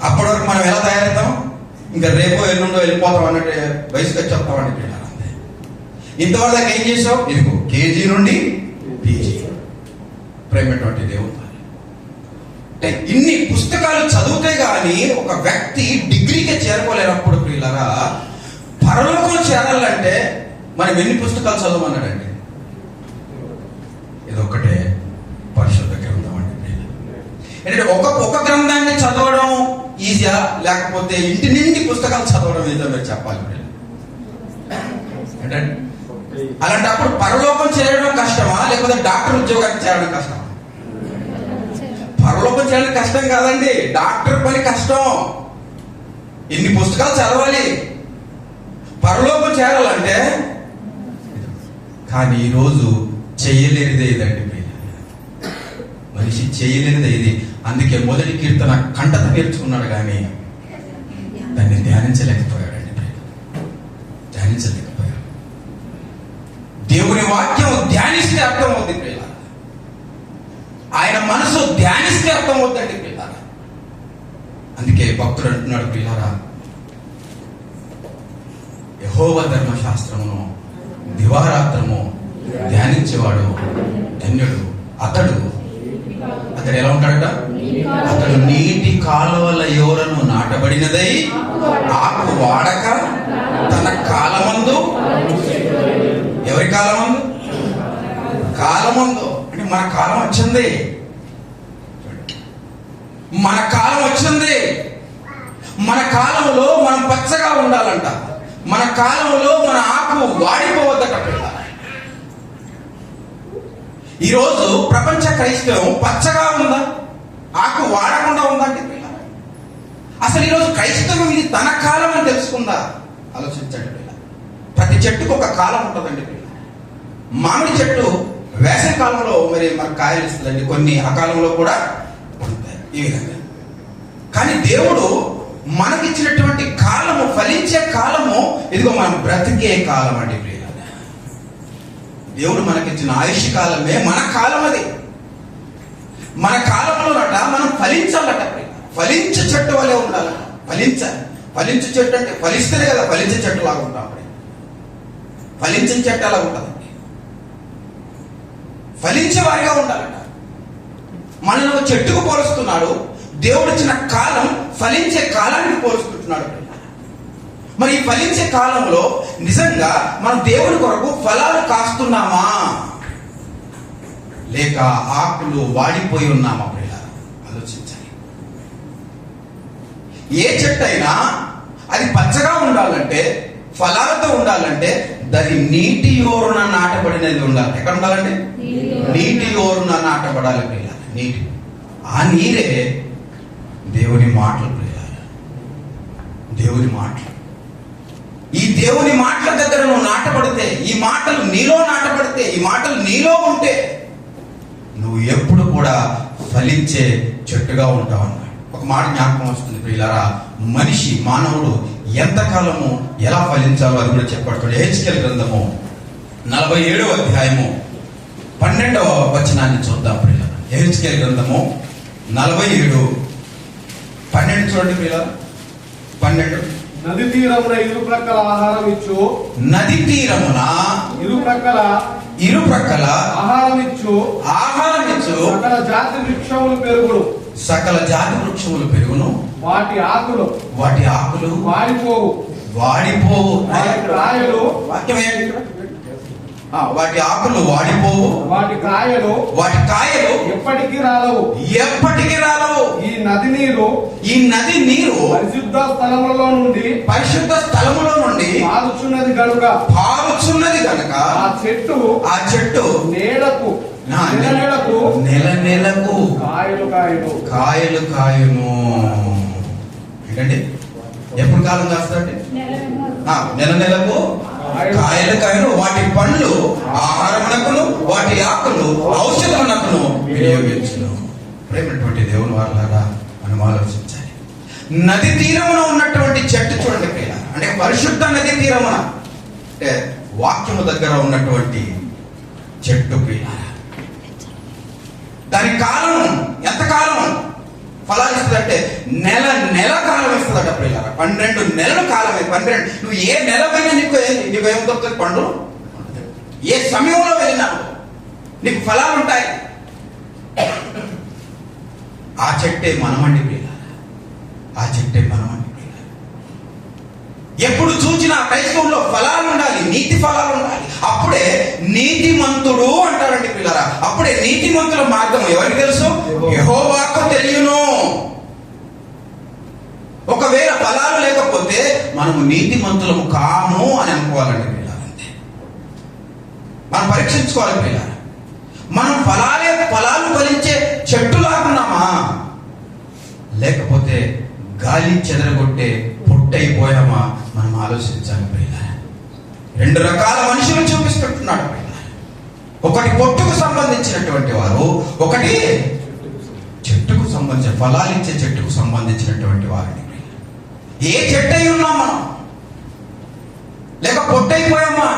Speaker 2: అప్పటి వరకు మనం ఎలా తయారవుతాం? ఇంకా రేపో ఎల్లుండో వెళ్ళిపోతాం అన్నట్టు వయసుకి వచ్చి చెప్తామండి. అంతే. ఇంతవరకు దాకా ఏం చేసావు? ఇదిగో కేజీ నుండి పీజీ. ప్రేమటువంటి దేవుడు, అంటే ఇన్ని పుస్తకాలు చదివితే గాని ఒక వ్యక్తి డిగ్రీకే చేరుకోలేనప్పుడు ప్రియులారా, పరలోకం చేరాలంటే మనం ఎన్ని పుస్తకాలు చదవమన్నాడండి? ఇదొక్కటే పరిశుద్ధ గ్రంథం అండి. ఏంటంటే ఒక గ్రంథాన్ని చదవడం ఈజీయా, లేకపోతే ఇంటి నిండి పుస్తకాలు చదవడం ఏదో మీరు చెప్పాలి. ఏంటంటే అలాంటప్పుడు పరలోకం చేయడం కష్టమా, లేకపోతే డాక్టర్ ఉద్యోగానికి చేరడం కష్టమా? పరలోకం చేయడం కష్టం కాదండి, డాక్టర్ పని కష్టం. ఎన్ని పుస్తకాలు చదవాలి పరలోకం చేరాలంటే. కానీ ఈరోజు చేయలేనిదే ఇదండి. మనిషి చేయలేనిదే ఇది. అందుకే మొదటి కీర్తన కంటత నేర్చుకున్నాడు కానీ దాన్ని ధ్యానించలేకపోయాడండి. ధ్యానించలేకపోయాడు. దేవుని వాక్యం ధ్యానిస్తే అర్థం అవుతుంది ప్రియులారా. ఆయన మనసు ధ్యానిస్తే అర్థం అవుతుందండి ప్రియులారా. అందుకే భక్తుడు అంటున్నాడు ప్రియులారా, యెహోవా ధర్మశాస్త్రమును దివారాత్రము ధ్యానించేవాడు ధన్యుడు. అతడు ఎలా ఉంటాడట? అతడు నీటి కాలువల యోరను నాటబడినదై ఆకు వాడక తన కాలమందు. ఎవరి కాలమందు? కాలమందు అంటే మన కాలం వచ్చింది. మన కాలం వచ్చింది. మన కాలంలో మనం పచ్చగా ఉండాలంట. మన కాలంలో మన ఆకు వాడిపోవద్దట. ఈరోజు ప్రపంచ క్రైస్తవం పచ్చగా ఉందా, ఆకు వాడకుండా ఉందంటే అసలు ఈరోజు క్రైస్తవం ఇది తన కాలం అని తెలుసుకుందా? ఆలోచించండి. ప్రతి చెట్టుకు ఒక కాలం ఉంటుందండి. మామిడి చెట్టు వేసవి కాలంలో మరి మనకు కాయలు ఇస్తుందండి, కొన్ని అకాలంలో కూడా ఉంటాయి ఈ విధంగా. కానీ దేవుడు మనకిచ్చినటువంటి కాలము, ఫలించే కాలము ఇదిగో మనం బ్రతికే కాలం అండి. దేవుడు మనకిచ్చిన ఆయుష్ కాలమే మన కాలం. అది మన కాలంలోనట మనం ఫలించాలట. ఫలించే చెట్టు వలె ఉండాలట. ఫలించాలి. ఫలించే చెట్టు అంటే ఫలిస్తేనే కదా ఫలించే చెట్టు లాగా ఉంటాం. ఫలించిన చెట్టు అలా ఉంటుందండి. ఫలించే వారిగా ఉండాలట. మనల్ని చెట్టుకు పోలుస్తున్నాడు. దేవుడిచ్చిన కాలం ఫలించే కాలానికి పోలుస్తున్నాడు. మరి ఈ ఫలించే కాలంలో నిజంగా మనం దేవుని కొరకు ఫలాలు కాస్తున్నామా, లేక ఆకులు వాడిపోయి ఉన్నామా? ఆలోచించాలి. ఏ చెట్టు అయినా అది పచ్చగా ఉండాలంటే, ఫలాలతో ఉండాలంటే దాని నీటి యోరున నాటబడినది ఉండాలి. ఎక్కడ ఉండాలండి? నీటి యోరున నాటబడాలి. నీటి, ఆ నీరే దేవుని మాటలు. దేవుని మాటలు. ఈ దేవుని మాటల దగ్గర నువ్వు నాటబడితే, ఈ మాటలు నీలో నాటబడితే, ఈ మాటలు నీలో ఉంటే నువ్వు ఎప్పుడు కూడా ఫలించే చెట్టుగా ఉంటావు అన్నాడు. ఒక మాట జ్ఞాపకం వస్తుంది ప్రియులారా, మనిషి మానవుడు ఎంతకాలము ఎలా ఫలించాలో అది కూడా చెప్పబడుతుంది. యెహెజ్కేలు గ్రంథము 47వ అధ్యాయము 12వ వచనాన్ని చూద్దాం ప్రియులారా. యెహెజ్కేలు గ్రంథము 47:12 చూడండి ప్రియులారా. 12.
Speaker 3: నది తీరమున ఇరుప్రక్కల ఆహారం ఇచ్చు. నది
Speaker 2: తీరమున ఇరుప్రక్కల
Speaker 3: ఆహారం ఇచ్చు.
Speaker 2: సకల
Speaker 3: జాతి వృక్షములు పెరుగును.
Speaker 2: సకల జాతి వృక్షములు పెరుగును.
Speaker 3: వాటి ఆకులు వాడిపోవు.
Speaker 2: వాటి కాయలు.
Speaker 3: వాక్యం
Speaker 2: వాటి ఆకులు వాడిపోవు,
Speaker 3: వాటి కాయలు
Speaker 2: వాటి కాయలు
Speaker 3: ఎప్పటికీ రాలవు.
Speaker 2: ఎప్పటికీ రాలవు.
Speaker 3: ఈ నది నీరు పరిశుద్ధ స్థలములో నుండి పారుచున్నది గనుక ఆ చెట్టు నెలకు
Speaker 2: కాయలు కాయును. ఏంటండి ఎప్పుడు కాలం కాస్తాడండి? నెలకు కాయలు కాయను. వాటి పండ్లు ఆహారమునకును వాటి ఆకులు ఔషధమునకును వినియోగించును. ప్రేమటువంటి దేవుని వారలారా మనం ఆలోచించాలి. నది తీరమున ఉన్నటువంటి చెట్టు చూడండి ప్రియులారా, అంటే పరిశుద్ధ నది తీరమున అంటే వాక్యము దగ్గర ఉన్నటువంటి చెట్టు ప్రియులారా, దాని కాలం ఎంతకాలం ఫలాలు ఇస్తుందంటే నెల కాలం ఇస్తుందట ప్రియులారా. 12 నెలలు కాలం. 12 నువ్వు ఏ నెల పోయినా నీకేం దొరుకుతుంది? పండు. ఏ సమయంలో వెళ్ళినా నీకు ఫలాలు ఉంటాయి. ఆ చెట్టే మనమండి ప్రియులారా, ఆ చెట్టే మనమండి ప్రియులారా. ఎప్పుడు చూసినా క్రైస్తవంలో ఫలాలు ఉండాలి, నీతి ఫలాలు ఉండాలి. అప్పుడే నీతిమంతుడు అంటారండి పిల్లరా. అప్పుడే నీతిమంతుల మార్గం ఎవరికి తెలుసు? యెహోవాకు తెలియను. ఒకవేళ ఫలాలు లేకపోతే మనము నీతిమంతులము కాము అని అనుకోవాలండి పిల్లరా. అంతే మనం పరీక్షించుకోవాలి పిల్లరా. మనం ఫలాలు ఫలించే చెట్టులాగున్నామా, లేకపోతే గాలి చెదరగొట్టే పొట్టయిపోయామా మనం ఆలోచించాలి ప్రియులారా. 2 రకాల మనుషులు చూపిస్తుంటున్నాడు ప్రియులారా. ఒకటి పొట్టుకు సంబంధించినటువంటి వారు, ఒకటి చెట్టుకు సంబంధించిన ఫలాలిచ్చే చెట్టుకు సంబంధించినటువంటి వారిని. ఏ చెట్టు అయి ఉన్నాం మనం, లేక పొట్టయిపోయామా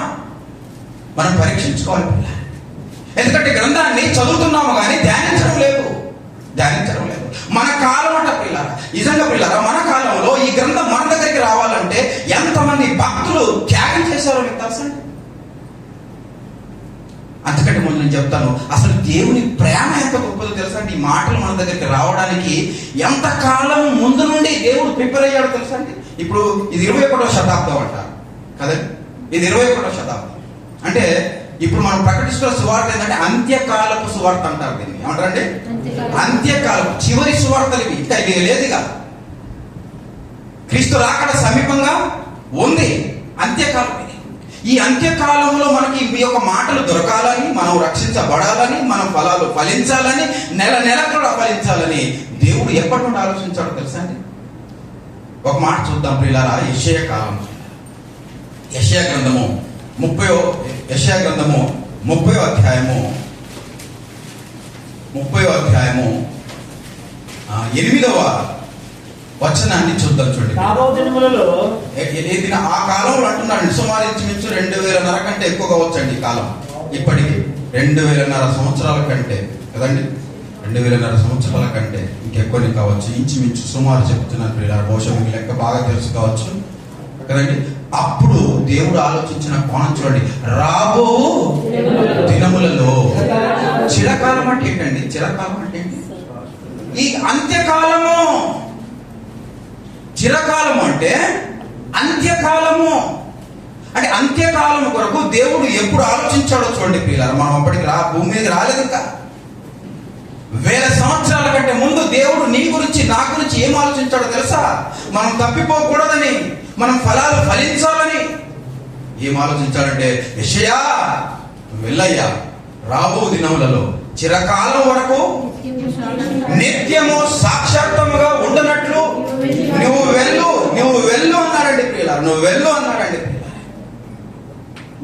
Speaker 2: మనం పరీక్షించుకోవాలి పిల్ల. ఎందుకంటే గ్రంథాన్ని చదువుతున్నాము కానీ ధ్యానించడం లేదు. మన కాలం అంట పిల్లరా, నిజంగా పిల్లరా, మన కాలంలో ఈ గ్రంథం మన దగ్గరికి రావాలంటే ఎంతమంది భక్తులు త్యాగం చేశారో మీకు తెలుసండి. అంతకంటే ముందు నేను చెప్తాను, అసలు దేవుని ప్రేమ ఎంత గొప్పదో తెలుసా అండి. ఈ మాటలు మన దగ్గరికి రావడానికి ఎంత కాలం ముందు నుండి దేవుడు ప్రిపేర్ అయ్యాడో తెలుసా అండి. ఇప్పుడు ఇది 21వ శతాబ్దం అంటారు కదండి. ఇది 21వ శతాబ్దం అంటే ఇప్పుడు మనం ప్రకటిస్తున్న సువార్త ఏంటంటే అంత్యకాలపు సువార్త అంటారు. దీన్ని ఏమంటారండి? అంత్యకాలపు చివరి సువార్తలు ఇవి. ఇంకా ఇది లేదుగా. క్రీస్తు రాకడ సమీపంగా ఉంది. అంత్యకాలం ఇది. ఈ అంత్యకాలంలో మనకి మీ యొక్క మాటలు దొరకాలని, మనం రక్షించబడాలని, మనం ఫలాలు ఫలించాలని, నెల కూడా ఫలించాలని దేవుడు ఎప్పటి నుండి ఆలోచించాడో తెలుసా అండి. ఒక మాట చూద్దాం ప్రియులారా. యెషయా కాలం, యెషయా గ్రంథము 30వ అధ్యాయము 8వ వచనాన్ని చూద్దాం. చూడండి. ఆ కాలంలో అంటున్నాడు సుమారు ఇంచుమించు 2000 కంటే ఎక్కువ కావచ్చండి ఈ కాలం. ఇప్పటికి 2000 సంవత్సరాల కంటే కదండి, 2000 సంవత్సరాల కంటే ఇంకెక్కువని కావచ్చు. ఇంచుమించు సుమారు చెప్తున్నాను ప్రియులారా. బహుశా మీకు లెక్క బాగా తెలుసు కావచ్చు కదండి. అప్పుడు దేవుడు ఆలోచించిన కోణం చూడండి. రాబో దినములలో, చిరకాలం అంటే ఏంటండి? చిరకాలం అంటే ఏంటి? ఈ అంత్యకాలము. చిరకాలము అంటే అంత్యకాలము. అంటే అంత్యకాలము కొరకు దేవుడు ఎప్పుడు ఆలోచించాడో చూడండి ప్రియులారా. మనం అప్పటికి భూమి మీద రాలేదు. ఇంకా 1000 సంవత్సరాల కంటే ముందు దేవుడు నీ గురించి, నా గురించి ఏం ఆలోచించాడో తెలుసా? మనం తప్పిపోకూడదని, మనం ఫలాలు ఫలించాలని ఏం ఆలోచించాడంటే, యెషయా వెళ్ళయ్యా, రాబో దినములలో చిరకాలం వరకు నిత్యము సాక్షాత్ముగా ఉండనట్లు నువ్వు వెళ్ళు అన్నాడండి ప్రియులారా. నువ్వు వెళ్ళు అన్నాడండి ప్రియులారా.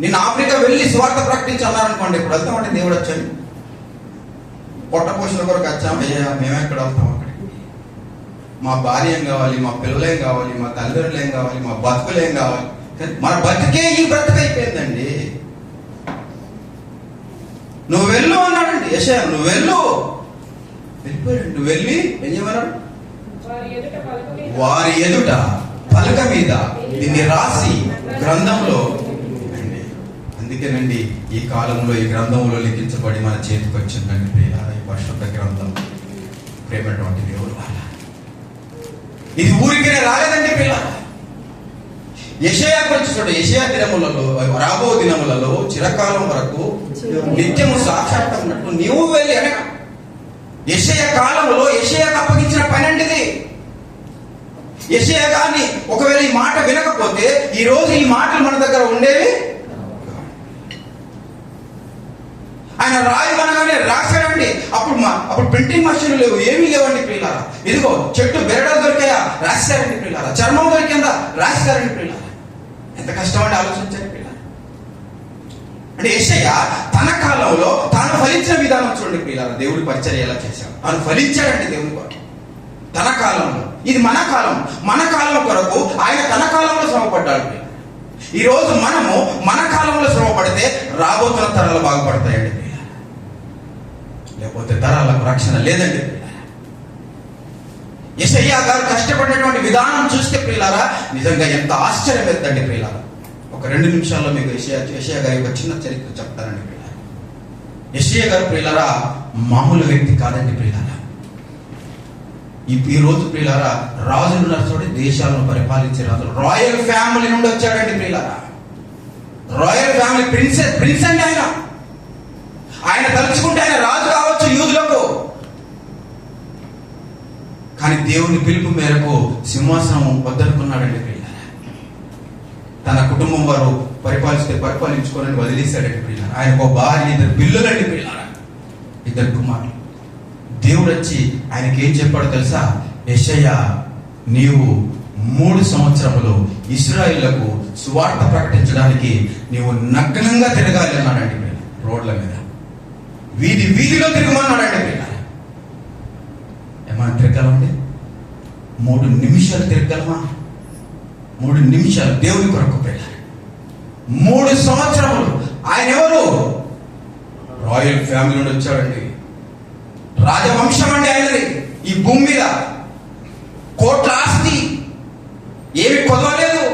Speaker 2: నిన్ను ఆఫ్రికా వెళ్ళి స్వార్థ ప్రకటించి అన్నారనుకోండి, ఇప్పుడు వెళ్తామంటే దేవుడు వచ్చాను పొట్ట పోషణ కొరకు వచ్చాము. మేమెక్కడ వెళ్తాం అక్కడికి? మా భార్య ఏం కావాలి, మా పిల్లలు ఏం కావాలి, మా తల్లిదండ్రులు ఏం కావాలి, మా బతుకులు ఏం కావాలి? మన బతికే ఈ బ్రతుకైపోయిందండి. నువ్వు వెళ్ళు అన్నాడండి యెషయా. నువ్వు వెళ్ళిపోయాడు. నువ్వు వెళ్ళి ఏం చేయమన్నాడు? వారి ఎదుట పలక మీద దీన్ని రాసి గ్రంథంలో. అందుకేనండి ఈ కాలంలో ఈ గ్రంథంలో లిఖించబడి మన చేతికి వచ్చిందండి ప్రియులారా ఈ పరిశుద్ధ గ్రంథం. ప్రేమటువంటి దేవుడు, ఇది ఊరికే రాలేదండి పిల్లలు. యెషయా గురించి చూడండి. యెషయా దినములలో, రాబో దినములలో చిరకాలం వరకు నిత్యము సాక్షాత్తున్నట్టు నీవు వెళ్ళి అనగా యెషయా కాలంలో యెషయాకు అప్పగించిన పని అంటిది. యెషయా గాని ఒకవేళ ఈ మాట వినకపోతే ఈ రోజు ఈ మాటలు మన దగ్గర ఉండేవి. ఆయన రాయమనగానే రాశాడండి. అప్పుడు ప్రింటింగ్ మషిన్లు లేవు, ఏమీ లేవండి ప్రియులారా. ఇదిగో చెట్టు బెరడలు దొరికాయా, రాశారండి ప్రియులారా. చర్మం దొరికిందా, రాశారండి ప్రియులారా. ఎంత కష్టం అండి, ఆలోచించండి ప్రియులారా. అంటే యెషయా తన కాలంలో తాను ఫలించిన విధానం చూడండి ప్రియులారా. దేవుడి పరిచర్య ఎలా చేశాడు, తాను ఫలించాడండి దేవుని కొరకు తన కాలంలో. ఇది మన కాలం, మన కాలం కొరకు ఆయన తన కాలంలో శ్రమపడ్డాడు. ఈ రోజు మనము మన కాలంలో శ్రమపడితే రాబోతున్న తరాలు బాగుపడతాయండి. లేకపోతే తరాలకు రక్షణ లేదండి. యెషయా గారు కష్టపడినటువంటి విధానం చూస్తే ప్రియులారా నిజంగా ఎంత ఆశ్చర్యం ఎత్తండి ప్రియులారా. ఒక 2 నిమిషాల్లో మీకు యెషయా గారి యొక్క చిన్న చరిత్ర చెప్తానండి ప్రియులారా. యెషయా గారు ప్రియులారా మామూలు వ్యక్తి కాదండి ప్రియులారా. ఈ రోజు ప్రియులారా రాజులు నడుచుకుంటే దేశాలను పరిపాలించే రాజులు రాయల్ ఫ్యామిలీ నుండి వచ్చాడండి ప్రియులారా. రాయల్ ఫ్యామిలీ ప్రిన్స్ అండి ఆయన. ఆయన తలుచుకుంటే ఆయన రాజు కావచ్చు యూదులకు. కానీ దేవుని పిలుపు మేరకు సింహాసనం వద్దనుకున్నాడండి ప్రియులారా. తన కుటుంబం వారు పరిపాలించుకోవాలని వదిలేశాడండి ప్రియులారా. ఆయనకు ఒక భార్య, 2 పిల్లలండి ప్రియులారా, 2 కుమారులు. దేవుడు వచ్చి ఆయనకి ఏం చెప్పాడో తెలుసా? యెషయా, నీవు 3 సంవత్సరములు ఇశ్రాయేలులకు సువార్త ప్రకటించడానికి నీవు నగ్నంగా తిరగాలి అన్నాడండి. రోడ్ల మీద వీధిలో తిరగమన్నాడండి. ఏమన్నా తిరగలమండి? 3 నిమిషాలు తిరగలమా? 3 నిమిషాలు దేవుని కొరకు ప్రియులారా. 3 సంవత్సరములు. ఆయన ఎవరు? రాయల్ ఫ్యామిలీ నుండి వచ్చాడండి. రాజవంశం అండి ఆయనది. ఈ భూమి మీద కోట్ల ఆస్తి, ఏమి కొదవలేదు.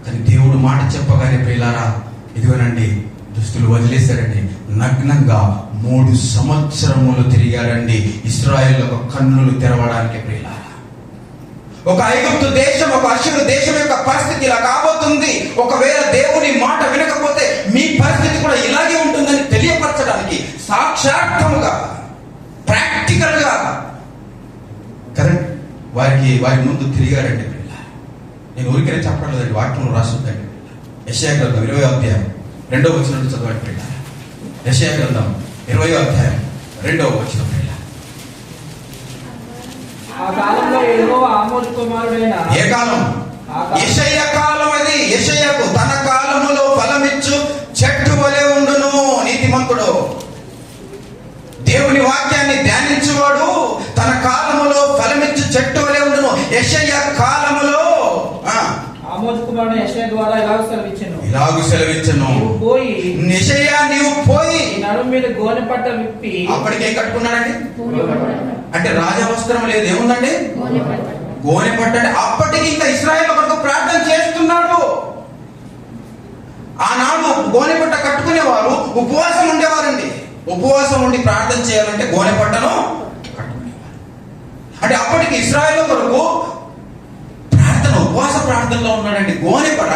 Speaker 2: కానీ దేవుడు మాట చెప్పగానే ప్రియులారా ఇదిగోనండి దుస్తులు వదిలేశారండి. నగ్నంగా 3 సంవత్సరములు తిరిగారండి ఇశ్రాయేలు కన్నులు తెరవడానికి ప్రియులారా. ఒక ఐగుప్తు దేశం, ఒక అష్షూరు దేశం యొక్క పరిస్థితి ఇలా కాబోతుంది. ఒకవేళ దేవుని మాట వినకపోతే మీ పరిస్థితి కూడా ఇలాగే ఉంటుందని తెలియపరచడానికి సాక్షాత్తుగా ప్రాక్టికల్ గా కరెక్ట్ వారి ముందు తిరిగారండి ప్రియులారా. నేను ఊరికే చెప్పట్లేదండి, వాక్యంలో రాస్తుందండి. యెషయా గ్రంథం 20వ అధ్యాయం 2వ వచనం నుండి చదవండి ప్రియులారా. యెషయా గ్రంథం 20వ అధ్యాయం 2వ వచనం ప్రియులారా.
Speaker 4: ఆ కాలంలో యెహోవా ఆమోజు కుమారుడైన
Speaker 2: ఏ కాలం? యెషయా కాలం. అది యెషయాకు తన కాలములో ఫలమిచ్చు చెట్టు వలె ఉండును నీతిమంతుడు. దేవుని వాక్యాన్ని ధ్యానించువాడు తన కాలములో ఫలమిచ్చు చెట్టు వలె ఉండును. యెషయా కాలములో
Speaker 4: ఆమోజు కుమారుడైన యెషయా ద్వారా ఇలాగ
Speaker 2: సెలవిచ్చెను, యెషయా నీవు పోయి
Speaker 4: నడుము మీద గోనె పట్ట విప్పి.
Speaker 2: అప్పటికే కట్టుకున్నాడండి. అంటే రాజవస్త్రం లేదు, ఏముందండి? గోనె పట్ట. అప్పటికి ఇంకా ఇశ్రాయేలు కొరకు ప్రార్థన చేస్తున్నాడు. ఆనాడు గోనె పట్ట కట్టుకునేవారు ఉపవాసం ఉండేవారండి. ఉపవాసం ఉండి ప్రార్థన చేయాలంటే గోనె పట్టను కట్టుకునేవారు. అంటే అప్పటికి ఇశ్రాయేలు కొరకు ప్రార్థన, ఉపవాస ప్రార్థనలో ఉన్నాడండి.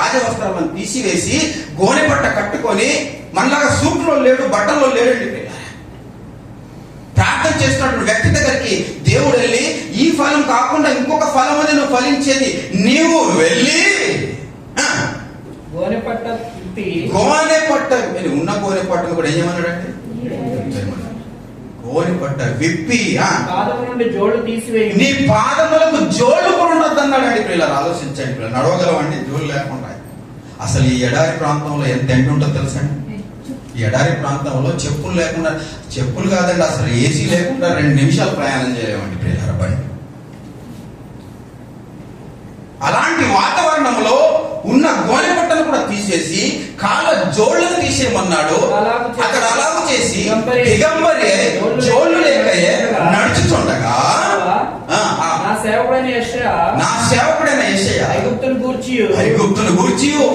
Speaker 2: రాజవస్త్రం అని తీసివేసి గోనె పట్ట కట్టుకొని మనలాగా సూట్లో లేడు, బట్టల్లో లేడండి. ప్రార్థన చేస్తున్నటువంటి వ్యక్తి దగ్గరికి దేవుడు వెళ్ళి ఈ ఫలం కాకుండా ఇంకొక ఫలం అని నువ్వు ఫలించేది నీవు వెళ్ళి
Speaker 4: గోనె పట్ట విప్పి.
Speaker 2: గోనె పట్ట ఉన్న గోనె పట్టను కూడా ఏం చేయమన్నాడంటే గోనె పట్ట విప్పి
Speaker 4: పాదము నుండి జోళ్ళు తీసివేయి.
Speaker 2: నీ పాదములకు జోళ్ళు కూడా ఉండొద్దు అన్నాడండి. పిల్లలు ఆలోచించండి, పిల్లలు నడవగలవండి జోళ్ళు లేకుండా. అసలు ఈ ఎడారి ప్రాంతంలో ఎంత ఎండ ఉంటుందో తెలుసండి. ఈ ఎడారి ప్రాంతంలో చెప్పులు లేకుండా, చెప్పులు కాదండి అసలు ఏసీ లేకుండా 2 నిమిషాలు ప్రయాణం చేయలేమండి ప్రియులారా బండి. అలాంటి వాతావరణంలో ఉన్న గోనె పట్టను కూడా తీసేసి కాళ్ళ జోళ్లను తీసేయమన్నాడు. అక్కడ అలాగూ చేసి దిగంబరి జోళ్లు లేక నడుచుచుండగా
Speaker 4: నా సేవకుడైన యెషయా ఐగుప్తును గూర్చియు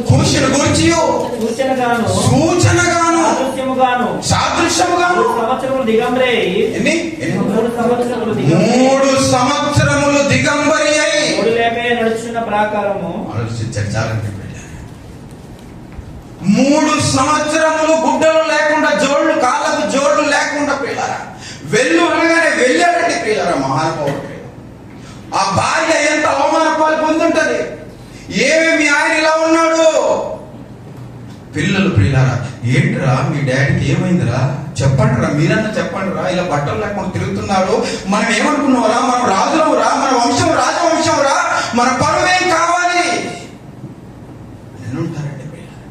Speaker 4: కూషును గూర్చియు సూచనగాను సాదృశ్యముగాను
Speaker 2: సంవత్సరములు
Speaker 4: దిగంబరి
Speaker 2: 3 సంవత్సరములు దిగంబరి అయి
Speaker 4: చేసిన ప్రకారము
Speaker 2: ఆలోచించాడు. చాలండి. 3 సంవత్సరములు గుడ్డలు లేకుండా, జోళ్ళు, కాళ్ళకు జోళ్ళు లేకుండా ప్రియులారా వెళ్ళు అనగానే వెళ్ళాడండి ప్రియులారా మహానుభావుడు. ఆ భార్య ఎంత అవమానపాలు పొందుంటది. ఏమేమి ఆయన ఇలా ఉన్నాడు. పిల్లలు ప్రియులారా, ఏంట్రా మీ డాడీకి ఏమైందిరా, చెప్పండిరా, మీరన్నా చెప్పండిరా, ఇలా బట్టలు లేకుండా తిరుగుతున్నాడు, మనం ఏమనుకున్నావురా, మనం రాజులవురా, మన వంశం రాజవంశంరా, మన పరువేం కావాలి అని ఉంటారండి ప్రియులారా.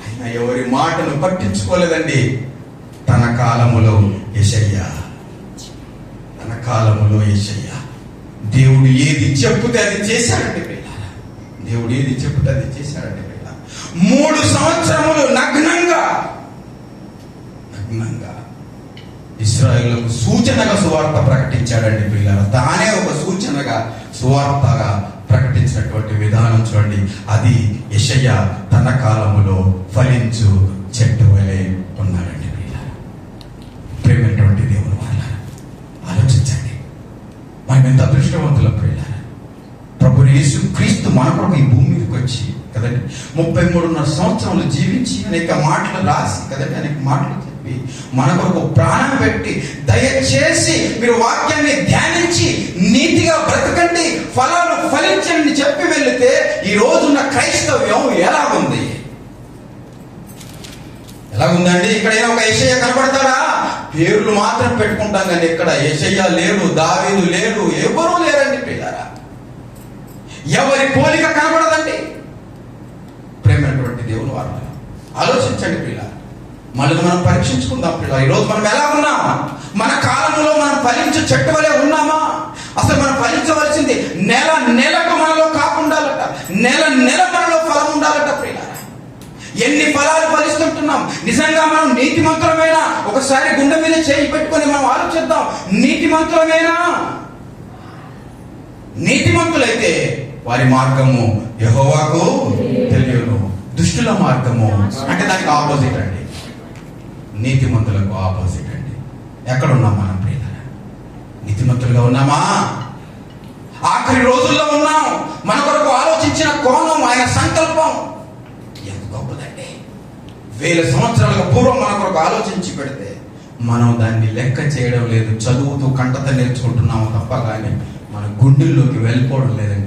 Speaker 2: ఆయన ఎవరి మాటను పట్టించుకోలేదండి. తన కాలములో యెషయా, తన కాలములో యెషయా దేవుడు ఏది చెప్పుతే అది చేశాడండి ప్రియులారా. దేవుడు ఏది చెప్పుతే అది చేశాడండి ప్రియులారా. 3 సంవత్సరములు నగ్నంగా ఇశ్రాయేలుకు సూచనగా సువార్త ప్రకటించాడండి ప్రియులారా. తానే ఒక సూచనగా సువార్తగా ప్రకటించినటువంటి విధానం చూడండి. అది యెషయా తన కాలములో ఫలించు చెట్టు వలె ఉన్నాడండి ప్రియులారా. ప్రేమైనటువంటి దేవుని వాళ్ళారా, ఆలోచించండి. మనం ఎంత అదృష్టవంతులం ప్రియులారా. ప్రభు యేసు క్రీస్తు మన కొరకు ఈ భూమి మీదకి వచ్చి కదండి 33.5 సంవత్సరాలు జీవించి అనేక మాటలు రాసి కదండి, అనేక మాటలు చెప్పి మన కొరకు ప్రాణం పెట్టి, దయచేసి మీరు వాక్యాన్ని ధ్యానించి నీతిగా బ్రతకండి, ఫలాలు ఫలించండి చెప్పి వెళితే ఈ రోజున్న క్రైస్తవ్యం ఎలాగుంది? ఎలాగుందండి? ఇక్కడ ఒక యెషయా కనబడతాడా? పేర్లు మాత్రం పెట్టుకుంటాం కానీ ఇక్కడ యెషయా లేడు, దావీదు లేడు, ఎవరూ లేరండి ప్రియులారా. ఎవరి పోలిక కనబడదండి. ప్రేమైనటువంటి దేవుని వారు ఆలోచించండి ప్రియులారా. మళ్ళీ మనం పరీక్షించుకుందాం ప్రియులారా. ఈరోజు మనం ఎలా ఉన్నాం? మన కాలంలో మనం ఫలించే చెట్టు వలె ఉన్నామా? అసలు మనం ఫలించవలసింది నెల నెలకు మనలో కాకుండాలట, నెల నెల మనలో ఫలం ఉండాలట ప్రియులారా. ఎన్ని ఫలాలు ఫలిస్తుంటున్నాం? నిజంగా మనం నీతిమంతులమేనా? ఒకసారి గుండె మీద చేయి పెట్టుకొని మనం ఆలోచిద్దాం. నీతిమంతులమేనా? నీతిమంతులైతే వారి మార్గము యెహోవాకు తెలియను, దుష్టుల మార్గము అంటే దానికి ఆపోజిట్ అండి, నీతిమంతులకు ఆపోజిట్ అండి. ఎక్కడ ఉన్నాం మనం ప్రియులారా? నీతిమంతులుగా ఉన్నామా? ఆఖరి రోజుల్లో ఉన్నాం. మన కొరకు ఆలోచించిన కోణం, ఆయన సంకల్పం ఎంత గొప్పదండి. 1000 సంవత్సరాలకు పూర్వం మన కొరకు ఆలోచించి పెడితే మనం దాన్ని లెక్క చేయడం లేదు. చదువుతూ కంటత నేర్చుకుంటున్నాము తప్ప కానీ మన గుండెల్లోకి వెళ్ళిపోవడం లేదండి.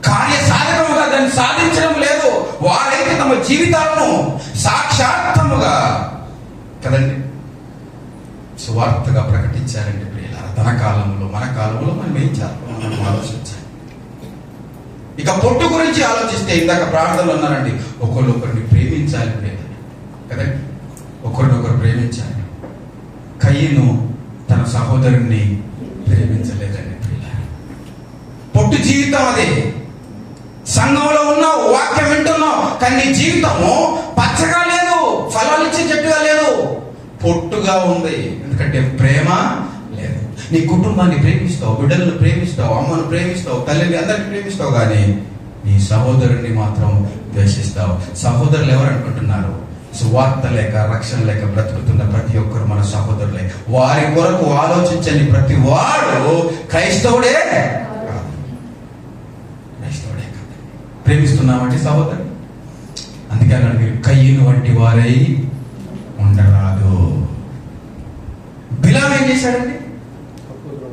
Speaker 2: కార్యసాధకముగా దాన్ని సాధించడం లేదు. వారైతే తమ జీవితాలను సాక్షాత్తముగా కదండి సువార్తగా ప్రకటించారండి ప్రియులారా. తన కాలంలో మన కాలంలో మనం ఏం చేయాలి మనం ఆలోచించాలి. ఇక పొట్టు గురించి ఆలోచిస్తే ఇందాక ప్రార్థనలు ఉన్నారండి, ఒకరినొకరిని ప్రేమించాలి ప్రియులారా కదండి, ఒకరినొకరు ప్రేమించాలి. కయీను తన సహోదరుణ్ణి ప్రేమించలేదండి ప్రియులారా. పొట్టు జీవితం అదే. సంఘంలో ఉన్నావు, వాక్యం వింటున్నావు, కానీ నీ జీవితము పచ్చగా లేదు, ఫలాలు ఇచ్చే చెట్టుగా లేదు, పొట్టుగా ఉంది. ఎందుకంటే ప్రేమ లేదు. నీ కుటుంబాన్ని ప్రేమిస్తావు, బిడ్డలను ప్రేమిస్తావు, అమ్మను ప్రేమిస్తావు, తల్లిని అందరిని ప్రేమిస్తావు, కానీ నీ సహోదరుని మాత్రం ద్వేషిస్తావు. సహోదరులు ఎవరు అనుకుంటున్నారు? సువార్త లేక రక్షణ లేక బ్రతుకుతున్న ప్రతి ఒక్కరు మన సహోదరులే. వారి కొరకు ఆలోచించని ప్రతి వాడు క్రైస్తవుడే కాదు. క్రైస్తవుడే కాదు. ప్రేమిస్తున్నామంటే సహోదరు. అందుకే అన్నాడు, మీరు కయ్యను వంటి వారై ఉండరాదు. బిలాం ఏం చేశాడండి?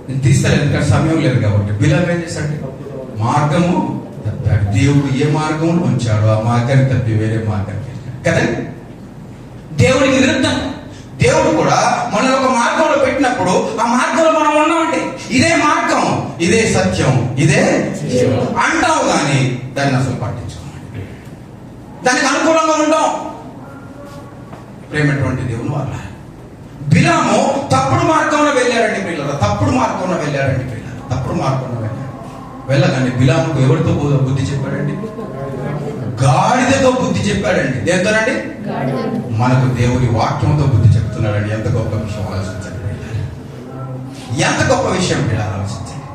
Speaker 2: నేను తీస్తాను ఎందుకంటే సమయం లేదు కాబట్టి. బిలాం ఏం చేశాడండి? మార్గము తప్పాడు. దేవుడు ఏ మార్గంలో ఉంచాడో ఆ మార్గాన్ని తప్పి వేరే మార్గానికి వెళ్ళాడు కదండి. దేవుడికి విరుద్ధం. దేవుడు కూడా మనల్ని ఒక మార్గంలో పెట్టినప్పుడు ఆ మార్గంలో మనం ఉన్నామంటే ఇదే మార్గం, ఇదే సత్యం, ఇదే అంటావు, కానీ దాన్ని అసలు పట్టించుకోమండి, దానికి అనుకూలంగా ఉంటాం. ప్రేమటువంటి దేవుని వాళ్ళ బిలాము తప్పుడు మార్గంలో వెళ్ళారండి పిల్లలు, తప్పుడు మార్గంలో వెళ్ళారండి పిల్లలు, తప్పుడు మార్గంలో వెళ్ళారు. వెళ్ళగానే బిలాముకు ఎవరితో బుద్ధి చెప్పాడండి? గాడిదతో బుద్ధి చెప్పాడండి. దేంతోనండి? మనకు దేవుని వాక్యంతో బుద్ధి చెప్తున్నాడండి. ఎంత గొప్ప విషయం ఆలోచించండి, ఎంత గొప్ప విషయం ఆలోచించండి.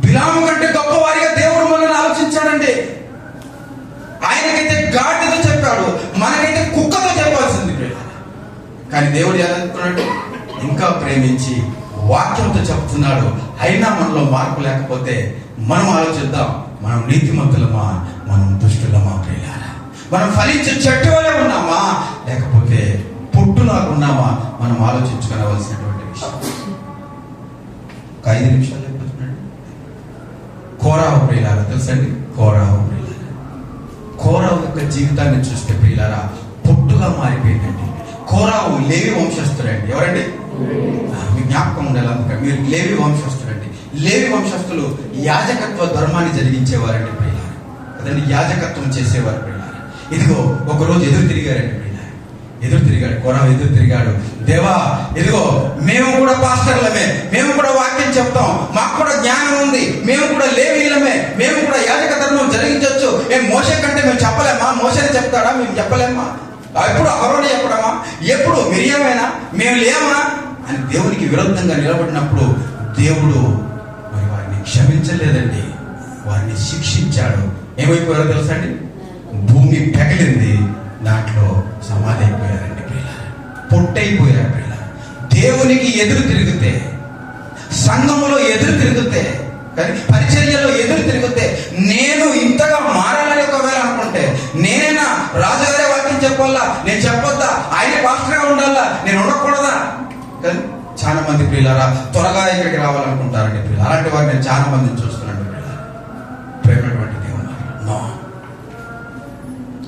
Speaker 2: బిలాము కంటే గొప్ప వారిగా దేవుడు మనల్ని ఆలోచించాడండి. ఆయనకైతే గాడిదతో చెప్పాడు, మనకైతే కుక్కతో చెప్పాల్సింది. కానీ దేవుడు ఏదనుకున్నాడు? ఇంకా ప్రేమించి వాక్యంతో చెప్తున్నాడు. అయినా మనలో మార్పు లేకపోతే మనం ఆలోచిద్దాం, మనం నీతిమంతులమా, మనం దుష్టులమా ప్రియులారా? మనం ఫలించే చెట్టు వలె ఉన్నామా, లేకపోతే పొట్టులాగా ఉన్నామా? మనం ఆలోచించుకోవలసినటువంటి విషయం. ఒక 5 నిమిషాలు చెప్తున్నాడు. కోరాహు ప్రియులారా, తెలుసండి? కోరాహు ప్రియులారా, కోరాహు యొక్క జీవితాన్ని చూస్తే ప్రియులారా పొట్టుగా మారిపోయిందండి. కోరాహు లేవి వంశస్థుడండి. ఎవరండి? మీ జ్ఞాపకం ఉండాలి, అందుకే మీరు లేవి వంశస్థుడండి. లేవి వంశస్థులు యాజకత్వ ధర్మాన్ని జరిగించేవారండి ప్రియులారా, అదండి యాజకత్వం చేసేవారు ప్రియులారా. ఇదిగో ఒకరోజు ఎదురు తిరిగారండి ప్రియులారా, ఎదురు తిరిగాడు కోరాహు, ఎదురు తిరిగాడు. దేవా, ఇదిగో మేము కూడా పాస్టర్లమే, మేము కూడా వాక్యం చెప్తాం, మాకు కూడా జ్ఞానం ఉంది, మేము కూడా లేవీలమే, మేము కూడా యాజక ధర్మం జరిగించవచ్చు. మోషే కంటే మేము చెప్పలేమా? మోషేని చెప్తాడా? మేము చెప్పలేమా? ఎప్పుడు అహరోనే చెప్పడమా? ఎప్పుడు మిరియామేనా? మేము లేమా అని దేవునికి విరుద్ధంగా నిలబడినప్పుడు దేవుడు మరి వారిని క్షమించలేదండి, వారిని శిక్షించాడు. ఏమైపోయారో తెలుసా అండి? భూమి పెగిలింది, దాంట్లో సమాధి అయిపోయారండి ప్రియులారా, పొట్టయిపోయారు ప్రియులారా. దేవునికి ఎదురు తిరిగితే, సంఘములో ఎదురు తిరిగితే, కానీ పరిచర్యలో ఎదురు తిరిగితే, నేను ఇంతగా మారాలని ఒకవేళ అనుకుంటే, నేనైనా రాజుగారే వాక్యం చెప్పాలా, నేను చెప్పొద్దా, ఆయన పాస్టర్గా ఉండాలా, నేను ఉండకూడదా? కానీ చాలా మంది ప్రియులారా త్వరగా ఇక్కడికి రావాలనుకుంటారండి ప్రియులు. అలాంటి వారు నేను చాలా మందిని చూస్తున్నాను ప్రియులారా. ప్రేమటువంటి దేవుడు నో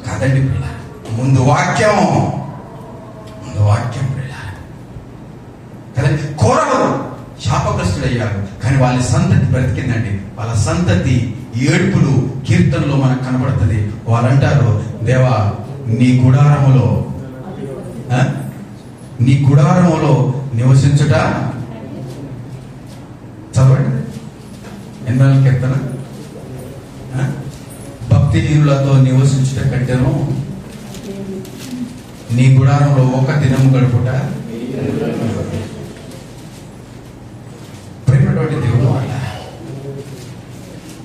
Speaker 2: కాదండి ప్రియులారా, ముందు వాక్యం ప్రియులారా కదండి. కోరాహు శాపగ్రస్తుడయ్యాడు, కానీ వాళ్ళ సంతతి బ్రతికిందండి. వాళ్ళ సంతతి ఏడుపులు కీర్తనలో మనకు కనబడుతుంది. వాళ్ళంటారు, దేవా నీ గుడారములో నివసించుట. చదవండి 8 కీర్తన. భక్తిహీనులతో నివసించుట కంటేను నీ గుడారంలో ఒక దినం గడుపుట. ప్రేమటువంటి దేవుడు వాళ్ళ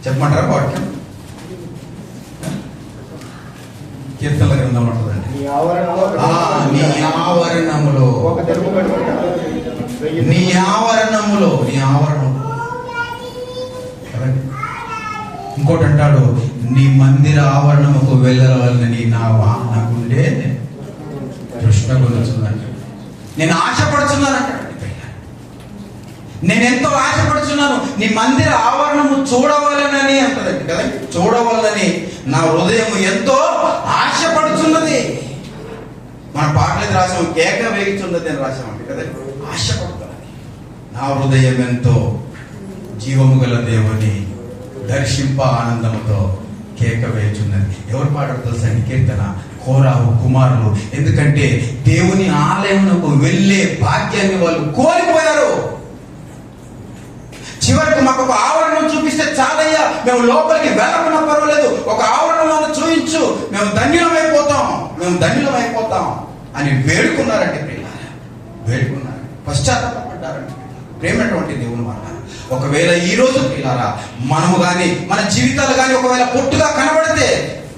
Speaker 2: చెప్పమంటారా వాక్యం? కీర్తనల గ్రంథం ఉంటుందండి. నీ ఆవరణములో ఇంకోటి అంటాడు, నీ మందిర ఆవరణముకు వెళ్ళాలని నా గుండె కృష్ణ గుంచుందంట. నేను ఆశపడుతున్నానంటాడు. నేను ఎంతో ఆశపడుతున్నాను, నీ మందిర ఆవరణము చూడవాలనని అంటదండి కదా. చూడవాలని నా హృదయం ఎంతో ఆశపడుతున్నది. మన పాటలు రాసాము, కేక వేగుతున్నది అని రాసామండి కదా. ఆశపడుతున్నది నా హృదయం ఎంతో జీవము గల దేవుని దర్శింప ఆనందముతో కేక వేయుచున్నది. ఎవరు పాడారు తెలుసండి? కీర్తన కోరాహు కుమారులు. ఎందుకంటే దేవుని ఆలయమునకు వెళ్ళే భాగ్యాన్ని వాళ్ళు కోల్పోయారు. చివరికి మాకు ఒక ఆవరణం చూపిస్తే చాలయ్యా, మేము లోపలికి వెళ్ళకుండా పర్వాలేదు, ఒక ఆవరణం చూపించు, మేము ధన్యులమైపోతాం అని వేడుకున్నారండి ప్రియులారా. వేడుకున్నారు, పశ్చాత్తాపడ్డారండి ప్రేమటువంటి దేవుని మాట. ఒకవేళ ఈ రోజు ప్రియులారా మనము గాని మన జీవితాలు గాని ఒకవేళ పొట్టుగా కనబడితే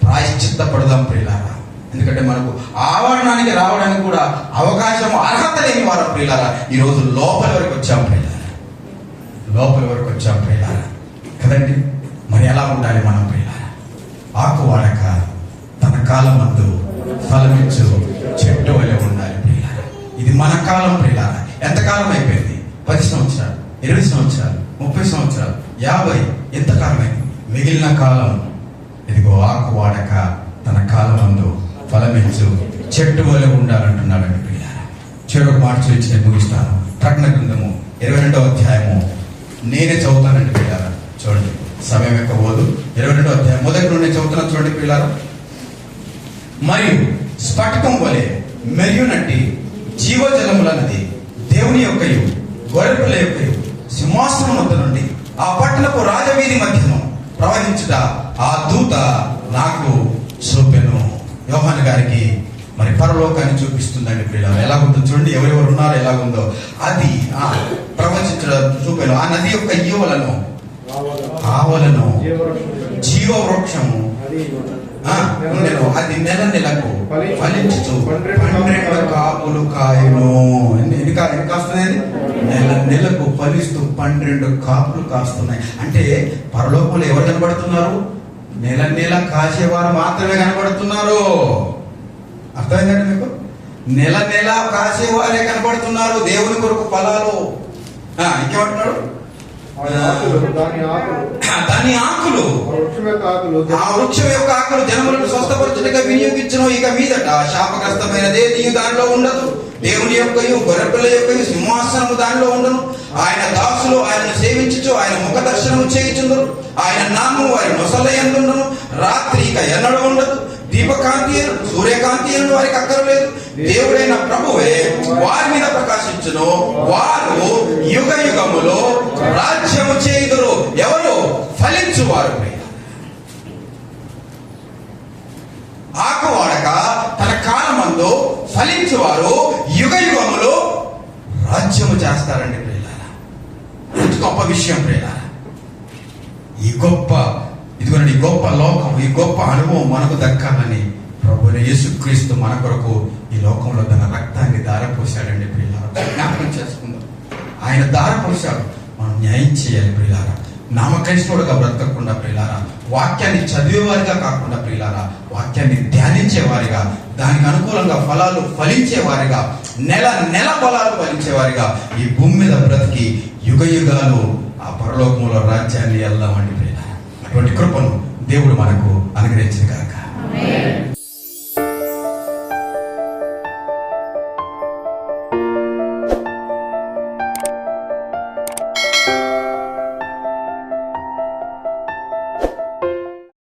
Speaker 2: ప్రాయశ్చిత్తపడదాం ప్రియులారా. ఎందుకంటే మనకు ఆవరణానికి రావడానికి కూడా అవకాశం అర్హత లేని వారు ప్రియులారా. ఈ రోజు లోపలి వరకు వచ్చాం ప్రియులారా, లోపలి వరకు వచ్చాం ప్రియులారా కదండి. మరి ఎలా ఉండాలి మనం ప్రియులారా? ఆకు వాడక తన కాలం మందు ఫలమిచ్చు చెట్టు వలె ఉండాలి ప్రియులారా. ఇది మన కాలం ప్రియులారా. ఎంతకాలం అయిపోయింది? 10 సంవత్సరాలు, 20 సంవత్సరాలు, 30 సంవత్సరాలు, 50, ఎంతకాలం అయింది? మిగిలిన కాలం ఇదిగో ఆకు వాడక తన కాలం మందు ఫలమిచ్చు చెట్టు వలె ఉండాలంటున్నాడండి ప్రియులారా. చెడు మాట చూపించి నేను ముగిస్తాను. ప్రకటన గ్రంథము 22వ అధ్యాయము నేనే చదువుతానండి ప్రియులారా. చూడండి, సమయం ఎక్కబోదు. 22వ అధ్యాయం మొదటి నుండి చదువుతున్నాను చూడండి ప్రియులారా. మరియు స్ఫటికం వలె మెరియునట్టి జీవజలములన్నది దేవుని యొక్కయు గొర్రెపిల్ల యొక్కయు సింహాసనం వద్ద నుండి ఆ పట్టణపు రాజవీధి మధ్యను ప్రవహించుట ఆ దూత నాకు చూపెను. యోహాను గారికి మరి పరలోకాన్ని చూపిస్తుందండి ప్రియులారా. ఎలాగుందో చూడండి, ఎవరెవరు ఉన్నారో ఎలాగుందో అది ప్రవచించడం చూపాను. ఆ నది యొక్క ఈవలను ఆవలను జీవవృక్షము అది నెల నెలకు ఫలించుతూ 12 కాపులు కాయను. ఎన్ని కాస్తుంది? నెలకు ఫలిస్తూ 12 కాపులు కాస్తున్నాయి. అంటే పరలోకంలో ఎవరు కనబడుతున్నారు? నెల కాసేవారు మాత్రమే కనబడుతున్నారు. అర్థమైందండి మీకు? నెల కాసేవారే కనబడుతున్నారు దేవుని కొరకు ఫలాలు. ఇంకేమంటున్నాడు? దాని ఆకులు ఆ వృక్షం యొక్క ఆకులు జనములను స్వస్థపరచుటగా వినియోగించును. ఇక మీదట శాపగ్రస్తమైనదే నీవు దానిలో ఉండదు. దేవుని యొక్కయు గొర్రెపిల్ల యొక్కయు సింహాసనము దానిలో ఉండను. ఆయన దాసులు ఆయనను సేవించుచు ఆయన ముఖ దర్శనము చేయుచుందరు. ఆయన నామము వారి నొసల యందుండును. రాత్రి ఇక ఎన్నడూ ఉండదు. దీపకాంతి సూర్యకాంతి వారికి అక్కర్లేదు. దేవుడైన ప్రభువే వారి మీద ప్రకాశించును. వారు యుగ యుగములో రాజ్యము చేయుదురు. ఎవరు? ఫలించువారు. ఆకు వాడక తన కాలమందు ఫలించువారు యుగ యుగములో రాజ్యము చేస్తారండి ప్రియులారా. ఎంత గొప్ప విషయం ప్రియులారా. ఇదిగోనండి ఈ గొప్ప లోకం, ఈ గొప్ప అనుభవం మనకు దక్కాలని ప్రభువైన యేసుక్రీస్తు మన కొరకు ఈ లోకంలో తన రక్తాన్ని ధారపోశాడండి ప్రియులారా. జ్ఞాపకం చేసుకుందాం. ఆయన ధారపోశాడు. మనం న్యాయం చేయాలి ప్రియులారా. నామక్రైస్తవుడుగా బ్రతకకుండా ప్రియులారా, వాక్యాన్ని చదివేవారిగా కాకుండా ప్రియులారా, వాక్యాన్ని ధ్యానించేవారిగా, దానికి అనుకూలంగా ఫలాలు ఫలించేవారిగా, నెల ఫలాలు ఫలించేవారిగా ఈ భూమి మీద బ్రతికి యుగ యుగాలు ఆ పరలోకంలో రాజ్యాన్ని వెళ్దామండి ప్రియులారా. అటువంటి కృపను దేవుడు మనకు అనుగ్రహించిన కాక.